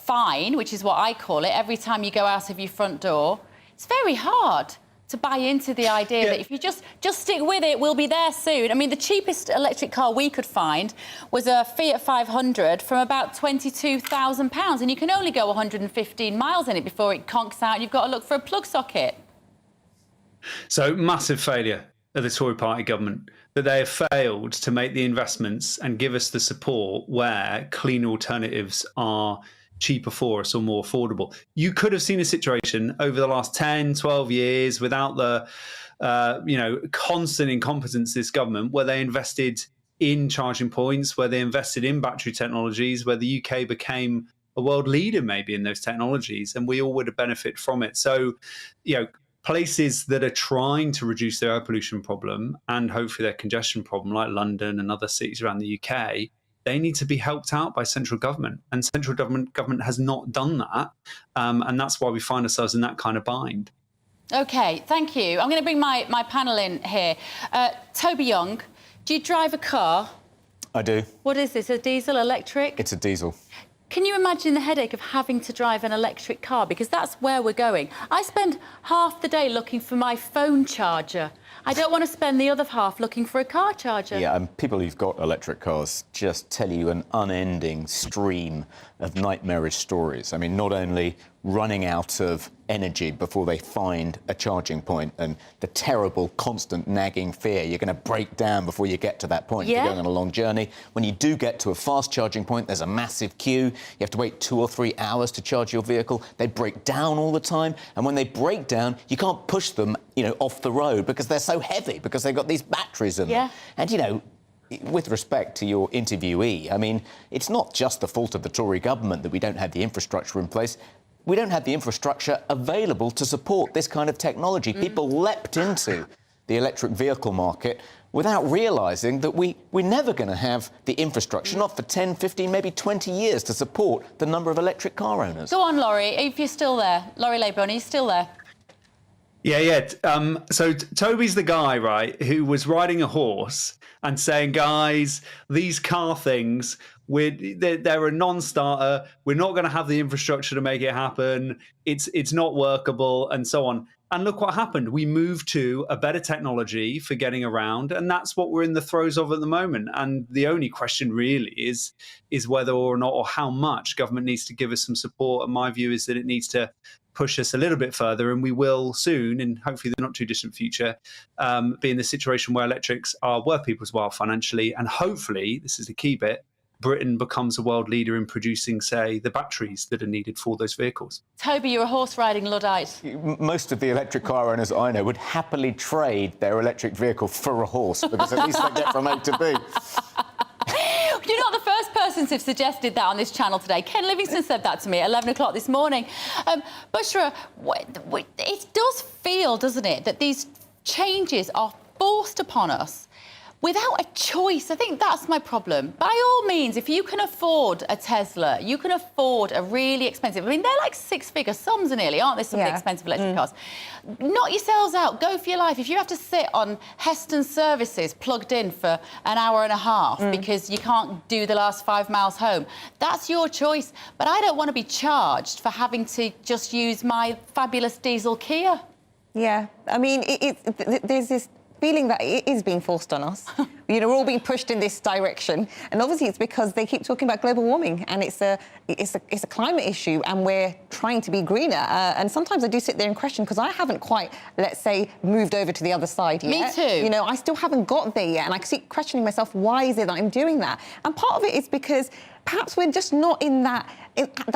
fine, which is what I call it, every time you go out of your front door, it's very hard to buy into the idea that if you just stick with it, we'll be there soon. I mean, the cheapest electric car we could find was a Fiat 500 from about £22,000, and you can only go 115 miles in it before it conks out and you've got to look for a plug socket. So, massive failure of the Tory party government, that they have failed to make the investments and give us the support where clean alternatives are cheaper for us or more affordable. You could have seen a situation over the last 10, 12 years without the constant incompetence of this government, where they invested in charging points, where they invested in battery technologies, where the UK became a world leader maybe in those technologies, and we all would have benefited from it. So, places that are trying to reduce their air pollution problem and hopefully their congestion problem, like London and other cities around the UK, they need to be helped out by central government. And central government has not done that. And that's why we find ourselves in that kind of bind. OK, thank you. I'm going to bring my panel in here. Toby Young, do you drive a car? I do. What is this, a diesel, electric? It's a diesel. Can you imagine the headache of having to drive an electric car? Because that's where we're going. I spend half the day looking for my phone charger. I don't want to spend the other half looking for a car charger. Yeah, and people who've got electric cars just tell you an unending stream of nightmarish stories. I mean, not only running out of energy before they find a charging point, and the terrible, constant, nagging fear you're going to break down before you get to that point. Yeah. If you're going on a long journey. When you do get to a fast charging point, there's a massive queue. You have to wait 2 or 3 hours to charge your vehicle. They break down all the time. And when they break down, you can't push them, off the road because they're so heavy, because they've got these batteries in them. And, with respect to your interviewee, I mean, it's not just the fault of the Tory government that we don't have the infrastructure in place. We don't have the infrastructure available to support this kind of technology. People leapt into the electric vehicle market without realising that we're never going to have the infrastructure, not for 10, 15, maybe 20 years, to support the number of electric car owners. Go on, Laurie, if you're still there. Laurie Leyburn, are you still there? Yeah. So Toby's the guy, right, who was riding a horse and saying, guys, these car things, they're a non-starter. We're not going to have the infrastructure to make it happen. It's not workable, and so on. And look what happened. We moved to a better technology for getting around, and that's what we're in the throes of at the moment. And the only question really is whether or not, or how much government needs to give us some support. And my view is that it needs to push us a little bit further, and we will soon, and hopefully the not too distant future, be in the situation where electrics are worth people's while financially, and hopefully, this is the key bit, Britain becomes a world leader in producing, say, the batteries that are needed for those vehicles. Toby, you're a horse-riding Luddite. Most of the electric car owners I know would happily trade their electric vehicle for a horse, because at least they get from A to B. You're not the first person to have suggested that on this channel today. Ken Livingston said that to me at 11 o'clock this morning. Bushra, it does feel, doesn't it, that these changes are forced upon us without a choice. I think that's my problem. By all means, if you can afford a Tesla, you can afford a really expensive... I mean, they're like six-figure sums nearly, aren't they, some of the expensive electric cars? Knock yourselves out. Go for your life. If you have to sit on Heston services plugged in for an hour and a half because you can't do the last 5 miles home, that's your choice. But I don't want to be charged for having to just use my fabulous diesel Kia. Yeah, I mean, there's this feeling that it is being forced on us. We're all being pushed in this direction, and obviously it's because they keep talking about global warming, and it's a climate issue, and we're trying to be greener. And sometimes I do sit there and question, because I haven't quite, let's say, moved over to the other side yet. Me too. I still haven't got there yet, and I keep questioning myself, why is it that I'm doing that? And part of it is because perhaps we're just not in that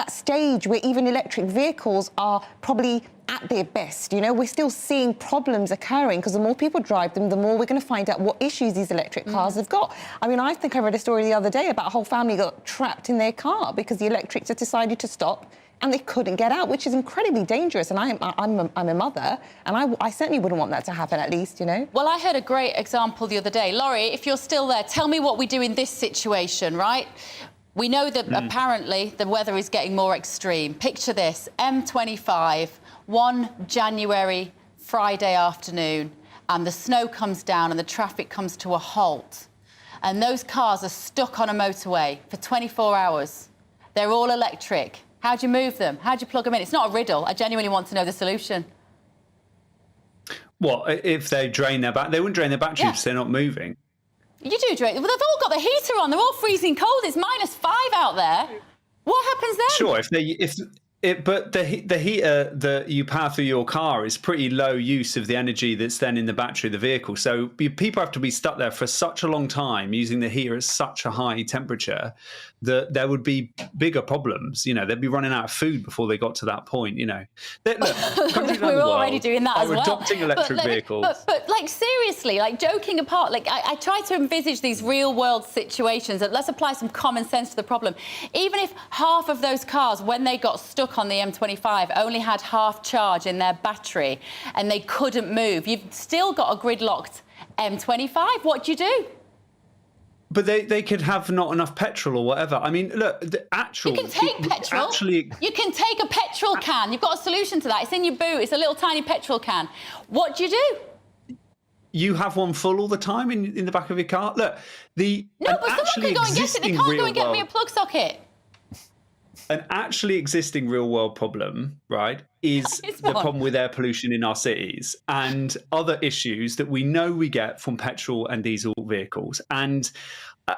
stage where even electric vehicles are probably at their best. We're still seeing problems occurring, because the more people drive them, the more we're going to find out what issues these electric cars have got. I mean, I think I read a story the other day about a whole family got trapped in their car because the electrics had decided to stop and they couldn't get out, which is incredibly dangerous. And I'm a mother, and I certainly wouldn't want that to happen, at least, Well, I heard a great example the other day. Laurie, if you're still there, tell me what we do in this situation, right? We know that apparently the weather is getting more extreme. Picture this, M25, 1 January, Friday afternoon, and the snow comes down and the traffic comes to a halt. And those cars are stuck on a motorway for 24 hours. They're all electric. How do you move them? How do you plug them in? It's not a riddle. I genuinely want to know the solution. What if they drain their battery? They wouldn't drain their battery if they're not moving. You do drain. Well, they've all got the heater on. They're all freezing cold. It's -5 out there. What happens then? Sure, but the heater that you power through your car is pretty low use of the energy that's then in the battery of the vehicle. So people have to be stuck there for such a long time using the heater at such a high temperature that there would be bigger problems. You know, they'd be running out of food before they got to that point. You know, we're already doing that as well. Adopting electric vehicles. But like seriously, like joking apart, like I try to envisage these real world situations. That let's apply some common sense to the problem. Even if half of those cars, when they got stuck on the M25, only had half charge in their battery and they couldn't move, you've still got a gridlocked M25. What do you do? But they could have not enough petrol or whatever. I mean, look, the actual... You can take petrol. You can take a petrol can. You've got a solution to that. It's in your boot. It's a little tiny petrol can. What do you do? You have one full all the time in the back of your car? Look, No, but someone can go and get it. They can't go and get me a plug socket. An actually existing real-world problem, right, is the problem with air pollution in our cities and other issues that we know we get from petrol and diesel vehicles. And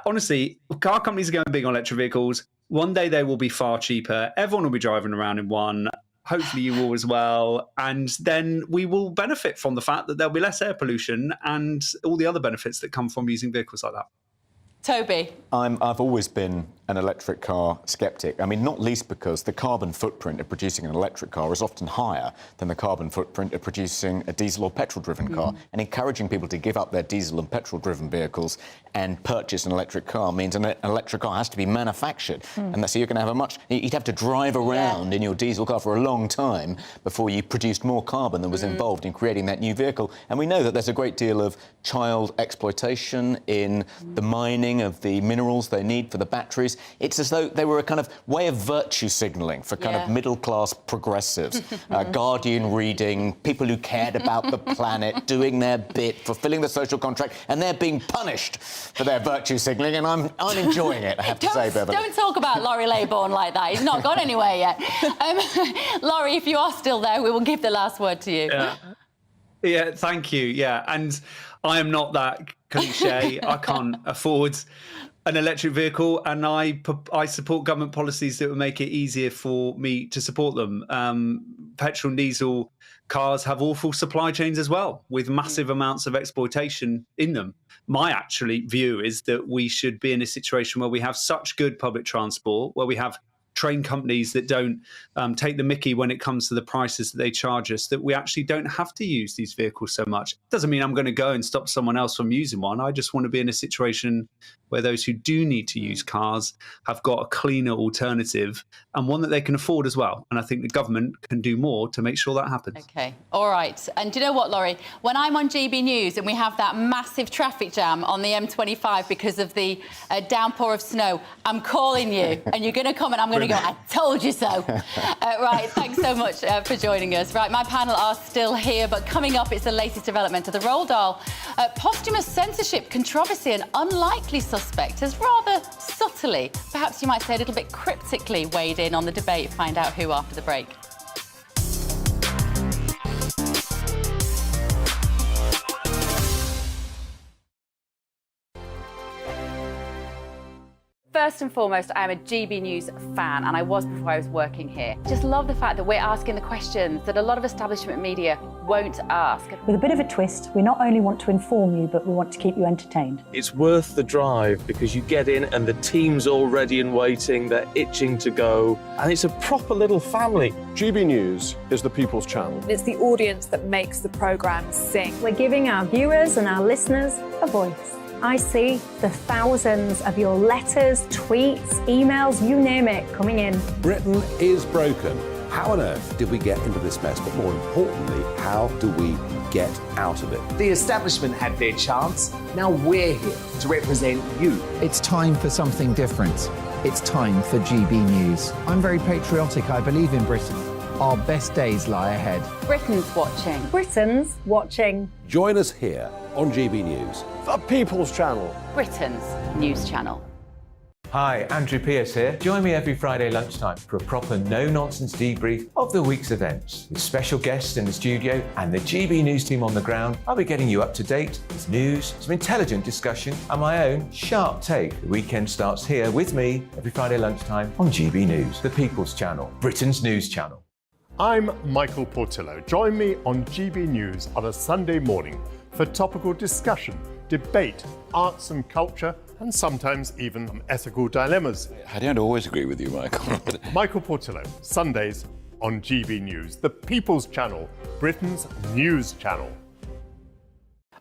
honestly, car companies are going big on electric vehicles. One day they will be far cheaper. Everyone will be driving around in one. Hopefully you will as well. And then we will benefit from the fact that there'll be less air pollution and all the other benefits that come from using vehicles like that. Toby. I've always been an electric car sceptic. I mean, not least because the carbon footprint of producing an electric car is often higher than the carbon footprint of producing a diesel or petrol-driven car. And encouraging people to give up their diesel and petrol-driven vehicles and purchase an electric car means an electric car has to be manufactured. And so you're going to have you'd have to drive around in your diesel car for a long time before you produced more carbon than was involved in creating that new vehicle. And we know that there's a great deal of child exploitation in the mining of the minerals they need for the batteries. It's as though they were a kind of way of virtue signalling for kind of middle-class progressives, Guardian reading, people who cared about the planet, doing their bit, fulfilling the social contract, and they're being punished for their virtue signalling, and I'm enjoying it, I have to say, Beverly. Don't talk about Laurie Laybourne like that. He's not gone anywhere yet. Laurie, if you are still there, we will give the last word to you. Yeah, thank you. Yeah, and I am not that cliche. I can't afford an electric vehicle, and I support government policies that would make it easier for me to support them. Petrol and diesel cars have awful supply chains as well, with massive amounts of exploitation in them. My actually view is that we should be in a situation where we have such good public transport, where we have train companies that don't take the mickey when it comes to the prices that they charge us, that we actually don't have to use these vehicles so much. Doesn't mean I'm going to go and stop someone else from using one. I just want to be in a situation where those who do need to use cars have got a cleaner alternative and one that they can afford as well. And I think the government can do more to make sure that happens. OK, all right. And do you know what, Laurie? When I'm on GB News and we have that massive traffic jam on the M25 because of the downpour of snow, I'm calling you and you're going to come and I'm going to go, I told you so. Right, thanks so much for joining us. Right, my panel are still here, but coming up, it's the latest development of the Roald Dahl. Posthumous censorship controversy, an unlikely suspect has rather subtly, perhaps you might say a little bit cryptically, weighed in on the debate. Find out who after the break. First and foremost, I am a GB News fan, and I was before I was working here. Just love the fact that we're asking the questions that a lot of establishment media won't ask. With a bit of a twist, we not only want to inform you, but we want to keep you entertained. It's worth the drive because you get in and the team's all ready and waiting, they're itching to go, and it's a proper little family. GB News is the people's channel. It's the audience that makes the programme sing. We're giving our viewers and our listeners a voice. I see the thousands of your letters, tweets, emails, you name it, coming in. Britain is broken. How on earth did we get into this mess? But more importantly, how do we get out of it? The establishment had their chance. Now we're here to represent you. It's time for something different. It's time for GB News. I'm very patriotic. I believe in Britain. Our best days lie ahead. Britain's watching. Britain's watching. Join us here on GB News. The people's channel. Britain's news channel. Hi, Andrew Pierce here. Join me every Friday lunchtime for a proper no-nonsense debrief of the week's events. With special guests in the studio and the GB News team on the ground, I'll be getting you up to date with news, some intelligent discussion and my own sharp take. The weekend starts here with me every Friday lunchtime on GB News, the People's Channel, Britain's news channel. I'm Michael Portillo. Join me on GB News on a Sunday morning for topical discussion, debate, arts and culture, and sometimes even ethical dilemmas. I don't always agree with you, Michael. Michael Portillo, Sundays on GB News, the People's Channel, Britain's news channel.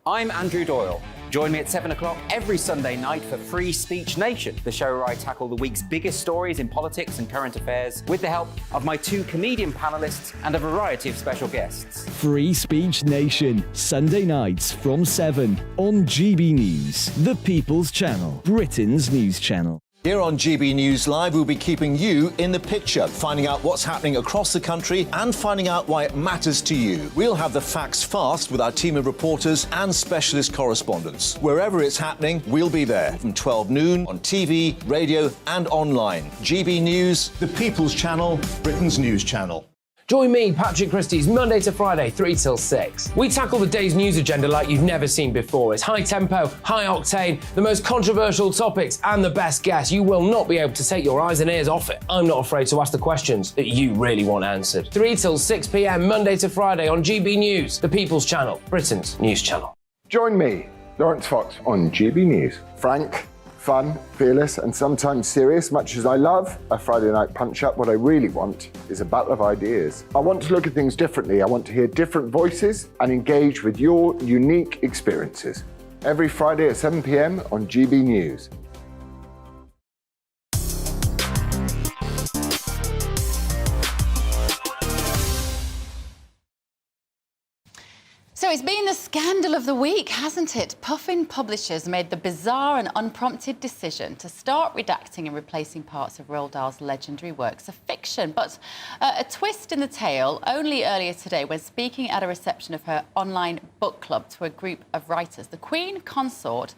I'm Andrew Doyle. Join me at 7 o'clock every Sunday night for Free Speech Nation, the show where I tackle the week's biggest stories in politics and current affairs with the help of my 2 comedian panellists and a variety of special guests. Free Speech Nation, Sunday nights from 7 on GB News, the People's Channel, Britain's news channel. Here on GB News Live, we'll be keeping you in the picture, finding out what's happening across the country and finding out why it matters to you. We'll have the facts fast with our team of reporters and specialist correspondents. Wherever it's happening, we'll be there from 12 noon on TV, radio and online. GB News, the People's Channel, Britain's news channel. Join me, Patrick Christie's, Monday to Friday, 3 till 6. We tackle the day's news agenda like you've never seen before. It's high tempo, high octane, the most controversial topics, and the best guests. You will not be able to take your eyes and ears off it. I'm not afraid to ask the questions that you really want answered. 3 till 6 p.m, Monday to Friday on GB News, the People's Channel, Britain's news channel. Join me, Laurence Fox, on GB News. Frank, fun, fearless, and sometimes serious. Much as I love a Friday night punch-up, what I really want is a battle of ideas. I want to look at things differently. I want to hear different voices and engage with your unique experiences. Every Friday at 7 p.m. on GB News. So it's been the scandal of the week, hasn't it? Puffin Publishers made the bizarre and unprompted decision to start redacting and replacing parts of Roald Dahl's legendary works of fiction. But a twist in the tale only earlier today when speaking at a reception of her online book club to a group of writers. The Queen Consort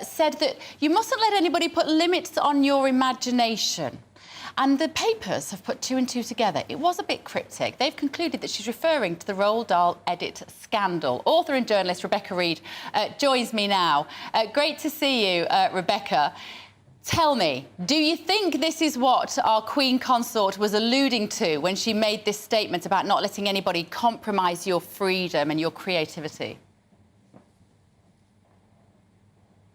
said that you mustn't let anybody put limits on your imagination. And the papers have put 2 and 2 together. It was a bit cryptic. They've concluded that she's referring to the Roald Dahl edit scandal. Author and journalist Rebecca Reid joins me now. Great to see you, Rebecca. Tell me, do you think this is what our Queen Consort was alluding to when she made this statement about not letting anybody compromise your freedom and your creativity?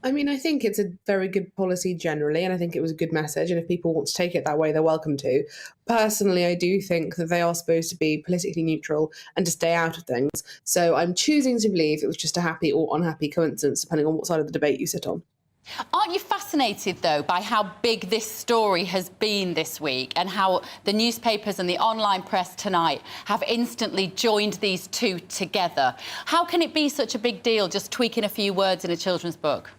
I mean, I think it's a very good policy generally, and I think it was a good message, and if people want to take it that way, they're welcome to. Personally, I do think that they are supposed to be politically neutral and to stay out of things. So I'm choosing to believe it was just a happy or unhappy coincidence, depending on what side of the debate you sit on. Aren't you fascinated, though, by how big this story has been this week and how the newspapers and the online press tonight have instantly joined these two together? How can it be such a big deal just tweaking a few words in a children's book?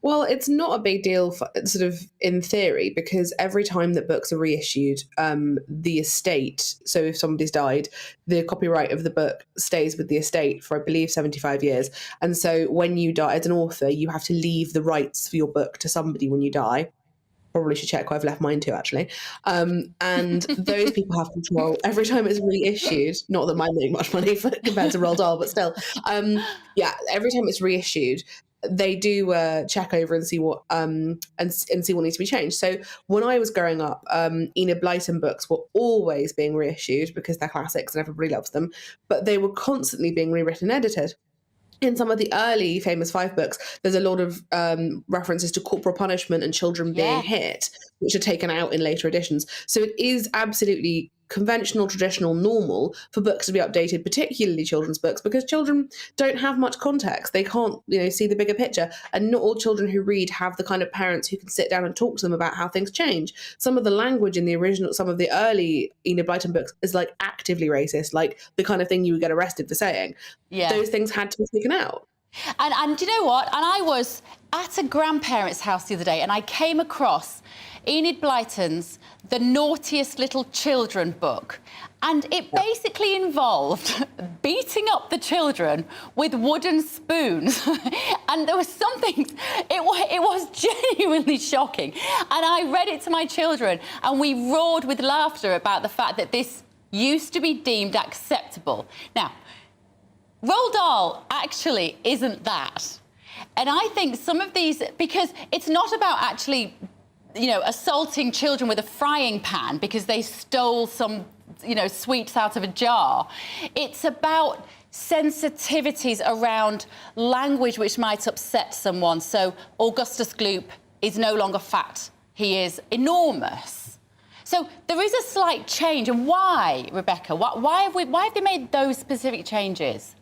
Well, it's not a big deal, sort of in theory, because every time that books are reissued, the estate, so if somebody's died, the copyright of the book stays with the estate for, I believe, 75 years. And so when you die as an author, you have to leave the rights for your book to somebody when you die. Probably should check where I've left mine to, actually. And those people have control every time it's reissued. Not that mine make much money compared to Roald Dahl, but still. Yeah, every time it's reissued, they do check over and see what and see what needs to be changed. So when I was growing up, Enid Blyton books were always being reissued because they're classics and everybody loves them, but they were constantly being rewritten and edited. In some of the early Famous Five books, there's a lot of references to corporal punishment and children being hit, which are taken out in later editions. So it is absolutely conventional, traditional, normal for books to be updated, particularly children's books, because children don't have much context. They can't, see the bigger picture. And not all children who read have the kind of parents who can sit down and talk to them about how things change. Some of the language in the original, some of the early Enid Blyton books is like actively racist, like the kind of thing you would get arrested for saying. Yeah. Those things had to be taken out. And do you know what? And I was at a grandparent's house the other day and I came across Enid Blyton's The Naughtiest Little Children book. And it basically involved beating up the children with wooden spoons. And there was something, it was genuinely shocking. And I read it to my children and we roared with laughter about the fact that this used to be deemed acceptable. Now, Roald Dahl actually isn't that. And I think some of these, because it's not about actually, you know, assaulting children with a frying pan because they stole some, you know, sweets out of a jar. It's about sensitivities around language which might upset someone. So Augustus Gloop is no longer fat. He is enormous. So there is a slight change. And why, Rebecca? Why have they made those specific changes?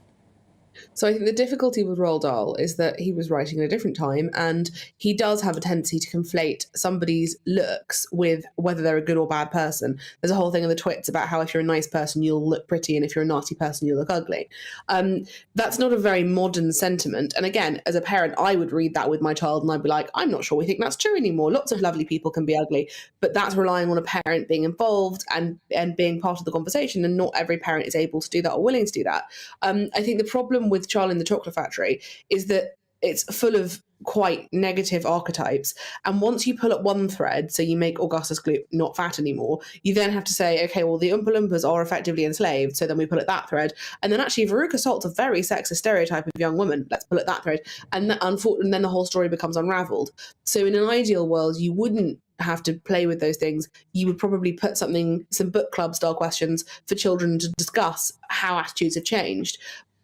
So I think the difficulty with Roald Dahl is that he was writing at a different time, and he does have a tendency to conflate somebody's looks with whether they're a good or bad person. There's a whole thing in the twits about how if you're a nice person, you'll look pretty, and if you're a nasty person, you'll look ugly. That's not a very modern sentiment. And again, as a parent, I would read that with my child and I'd be like, I'm not sure we think that's true anymore. Lots of lovely people can be ugly, but that's relying on a parent being involved and being part of the conversation, and not every parent is able to do that or willing to do that. I think the problem with Charlie and the Chocolate Factory is that it's full of quite negative archetypes, and once you pull up one thread, so you make Augustus Gloop not fat anymore, you then have to say, okay, well, the Oompa Loompas are effectively enslaved, so then we pull at that thread, and then actually Veruca Salt's a very sexist stereotype of young women, let's pull at that thread, and then the whole story becomes unraveled. So in an ideal world, you wouldn't have to play with those things. You would probably put some book club style questions for children to discuss how attitudes have changed.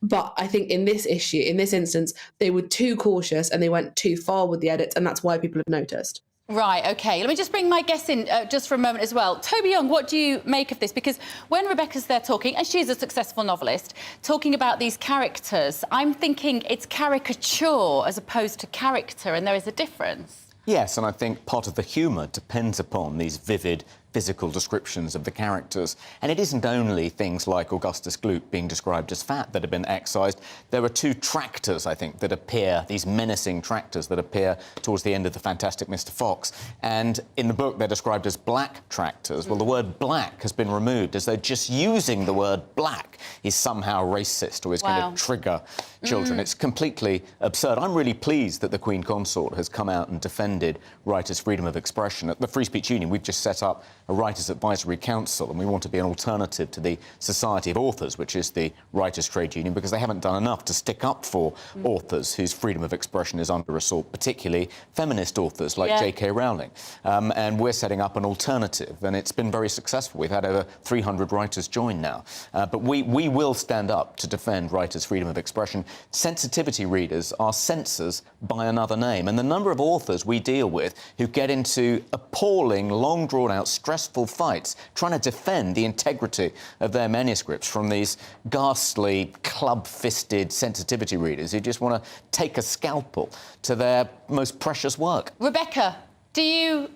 But I think in this instance, they were too cautious and they went too far with the edits, and that's why people have noticed. Right, OK. Let me just bring my guest in just for a moment as well. Toby Young, what do you make of this? Because when Rebecca's there talking, and she's a successful novelist, talking about these characters, I'm thinking it's caricature as opposed to character, and there is a difference. Yes, and I think part of the humour depends upon these vivid physical descriptions of the characters. And it isn't only things like Augustus Gloop being described as fat that have been excised. There are two tractors, I think, that appear, these menacing tractors that appear towards the end of the Fantastic Mr. Fox. And in the book, they're described as black tractors. Well, the word black has been removed, as though just using the word black is somehow racist or is going to trigger children. It's completely absurd. I'm really pleased that the Queen Consort has come out and defended writers' freedom of expression. At the Free Speech Union, we've just set up a Writers' Advisory Council, and we want to be an alternative to the Society of Authors, which is the writers' trade union, because they haven't done enough to stick up for authors whose freedom of expression is under assault, particularly feminist authors like J.K. Rowling. And we're setting up an alternative, and it's been very successful. We've had over 300 writers join now. But we will stand up to defend writers' freedom of expression. Sensitivity readers are censors by another name, and the number of authors we deal with who get into appalling, long drawn-out, stressful fights trying to defend the integrity of their manuscripts from these ghastly, club-fisted sensitivity readers who just want to take a scalpel to their most precious work. Rebecca, do you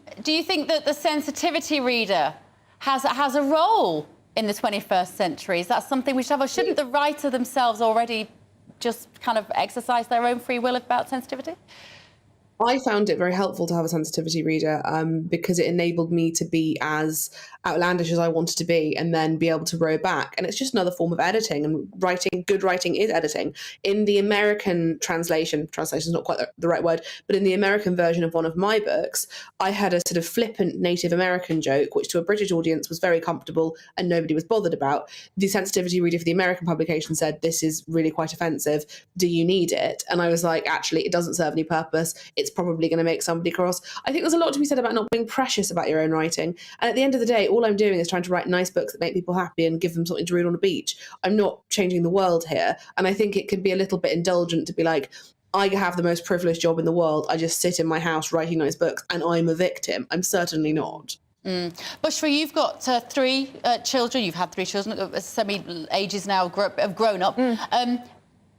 think that the sensitivity reader has a role in the 21st century? Is that something we should have, or shouldn't the writer themselves already just kind of exercise their own free will about sensitivity? I found it very helpful to have a sensitivity reader because it enabled me to be as outlandish as I wanted to be and then be able to row back. And it's just another form of editing, and good writing is editing. In the American translation is not quite the right word, but in the American version of one of my books, I had a sort of flippant Native American joke, which to a British audience was very comfortable and nobody was bothered about. The sensitivity reader for the American publication said, this is really quite offensive. Do you need it? And I was like, actually, it doesn't serve any purpose. It's probably going to make somebody cross. I think there's a lot to be said about not being precious about your own writing. And at the end of the day, all I'm doing is trying to write nice books that make people happy and give them something to read on a beach. I'm not changing the world here. And I think it can be a little bit indulgent to be like, I have the most privileged job in the world. I just sit in my house writing nice books and I'm a victim. I'm certainly not. Bushra, you've got 3 children. You've had 3 children. Semi ages now have grown up.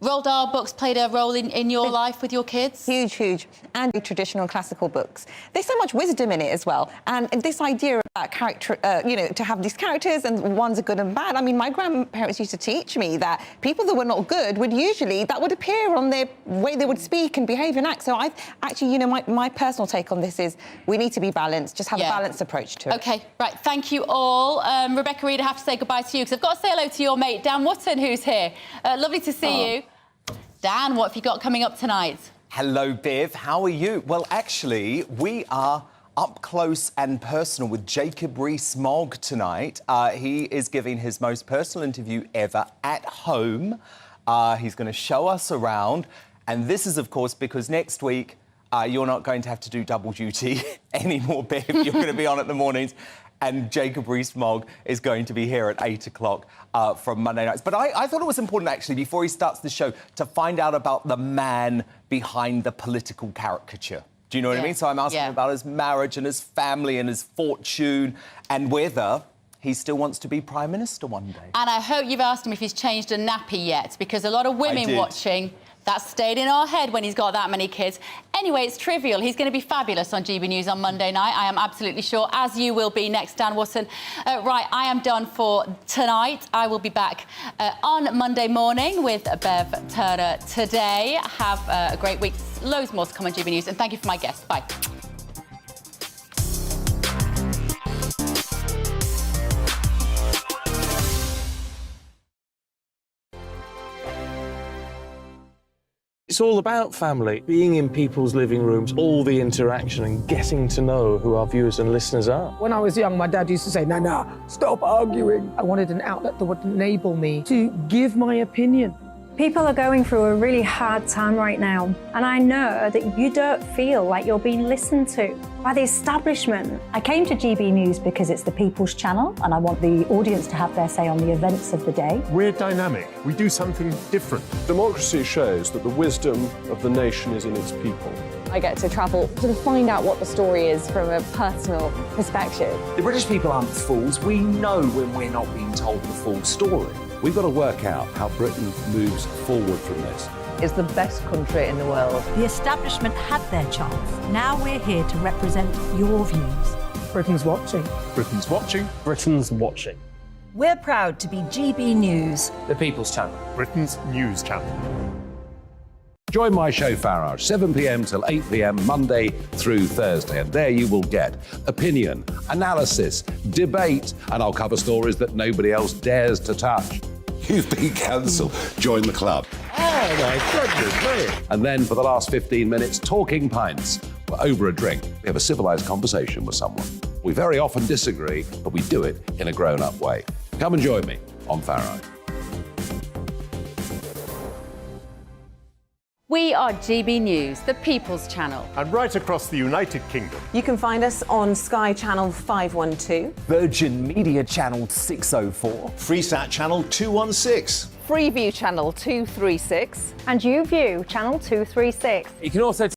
Roald Dahl books played a role in your life with your kids? Huge, huge. And traditional and classical books. There's so much wisdom in it as well. And this idea about character, to have these characters and ones are good and bad. I mean, my grandparents used to teach me that people that were not good that would appear on their way they would speak and behave and act. So I've actually, my personal take on this is we need to be balanced, just have a balanced approach to it. OK, right, thank you all. Rebecca Reed, I have to say goodbye to you because I've got to say hello to your mate, Dan Wootton, who's here. Lovely to see you. Dan, what have you got coming up tonight? Hello, Bev. How are you? Well, actually, we are up close and personal with Jacob Rees-Mogg tonight. He is giving his most personal interview ever at home. He's going to show us around. And this is, of course, because next week you're not going to have to do double duty anymore, Bev. You're going to be on at the mornings. And Jacob Rees-Mogg is going to be here at 8 o'clock from Monday nights. But I thought it was important, actually, before he starts the show, to find out about the man behind the political caricature. Do you know what I mean? So I'm asking about his marriage and his family and his fortune and whether he still wants to be Prime Minister one day. And I hope you've asked him if he's changed a nappy yet, because a lot of women watching... That stayed in our head when he's got that many kids. Anyway, it's trivial. He's going to be fabulous on GB News on Monday night, I am absolutely sure, as you will be next, Dan Wootton. Right, I am done for tonight. I will be back on Monday morning with Bev Turner today. Have a great week. Loads more to come on GB News. And thank you for my guests. Bye. It's all about family, being in people's living rooms, all the interaction and getting to know who our viewers and listeners are. When I was young, my dad used to say, "Nana, stop arguing." I wanted an outlet that would enable me to give my opinion. People are going through a really hard time right now, and I know that you don't feel like you're being listened to by the establishment. I came to GB News because it's the People's Channel, and I want the audience to have their say on the events of the day. We're dynamic. We do something different. Democracy shows that the wisdom of the nation is in its people. I get to travel to find out what the story is from a personal perspective. The British people aren't fools. We know when we're not being told the full story. We've got to work out how Britain moves forward from this. It's the best country in the world. The establishment had their chance. Now we're here to represent your views. Britain's watching. Britain's watching. Britain's watching. We're proud to be GB News. The People's Channel. Britain's news channel. Join my show Farage, 7 p.m. till 8 p.m. Monday through Thursday. And there you will get opinion, analysis, debate, and I'll cover stories that nobody else dares to touch. You've been cancelled. Join the club. Oh, my goodness me. And then for the last 15 minutes, talking pints. We're over a drink. We have a civilised conversation with someone. We very often disagree, but we do it in a grown-up way. Come and join me on Farage. We are GB News, the People's Channel. And right across the United Kingdom. You can find us on Sky Channel 512. Virgin Media Channel 604. Freesat Channel 216. Freeview Channel 236. And YouView Channel 236. You can also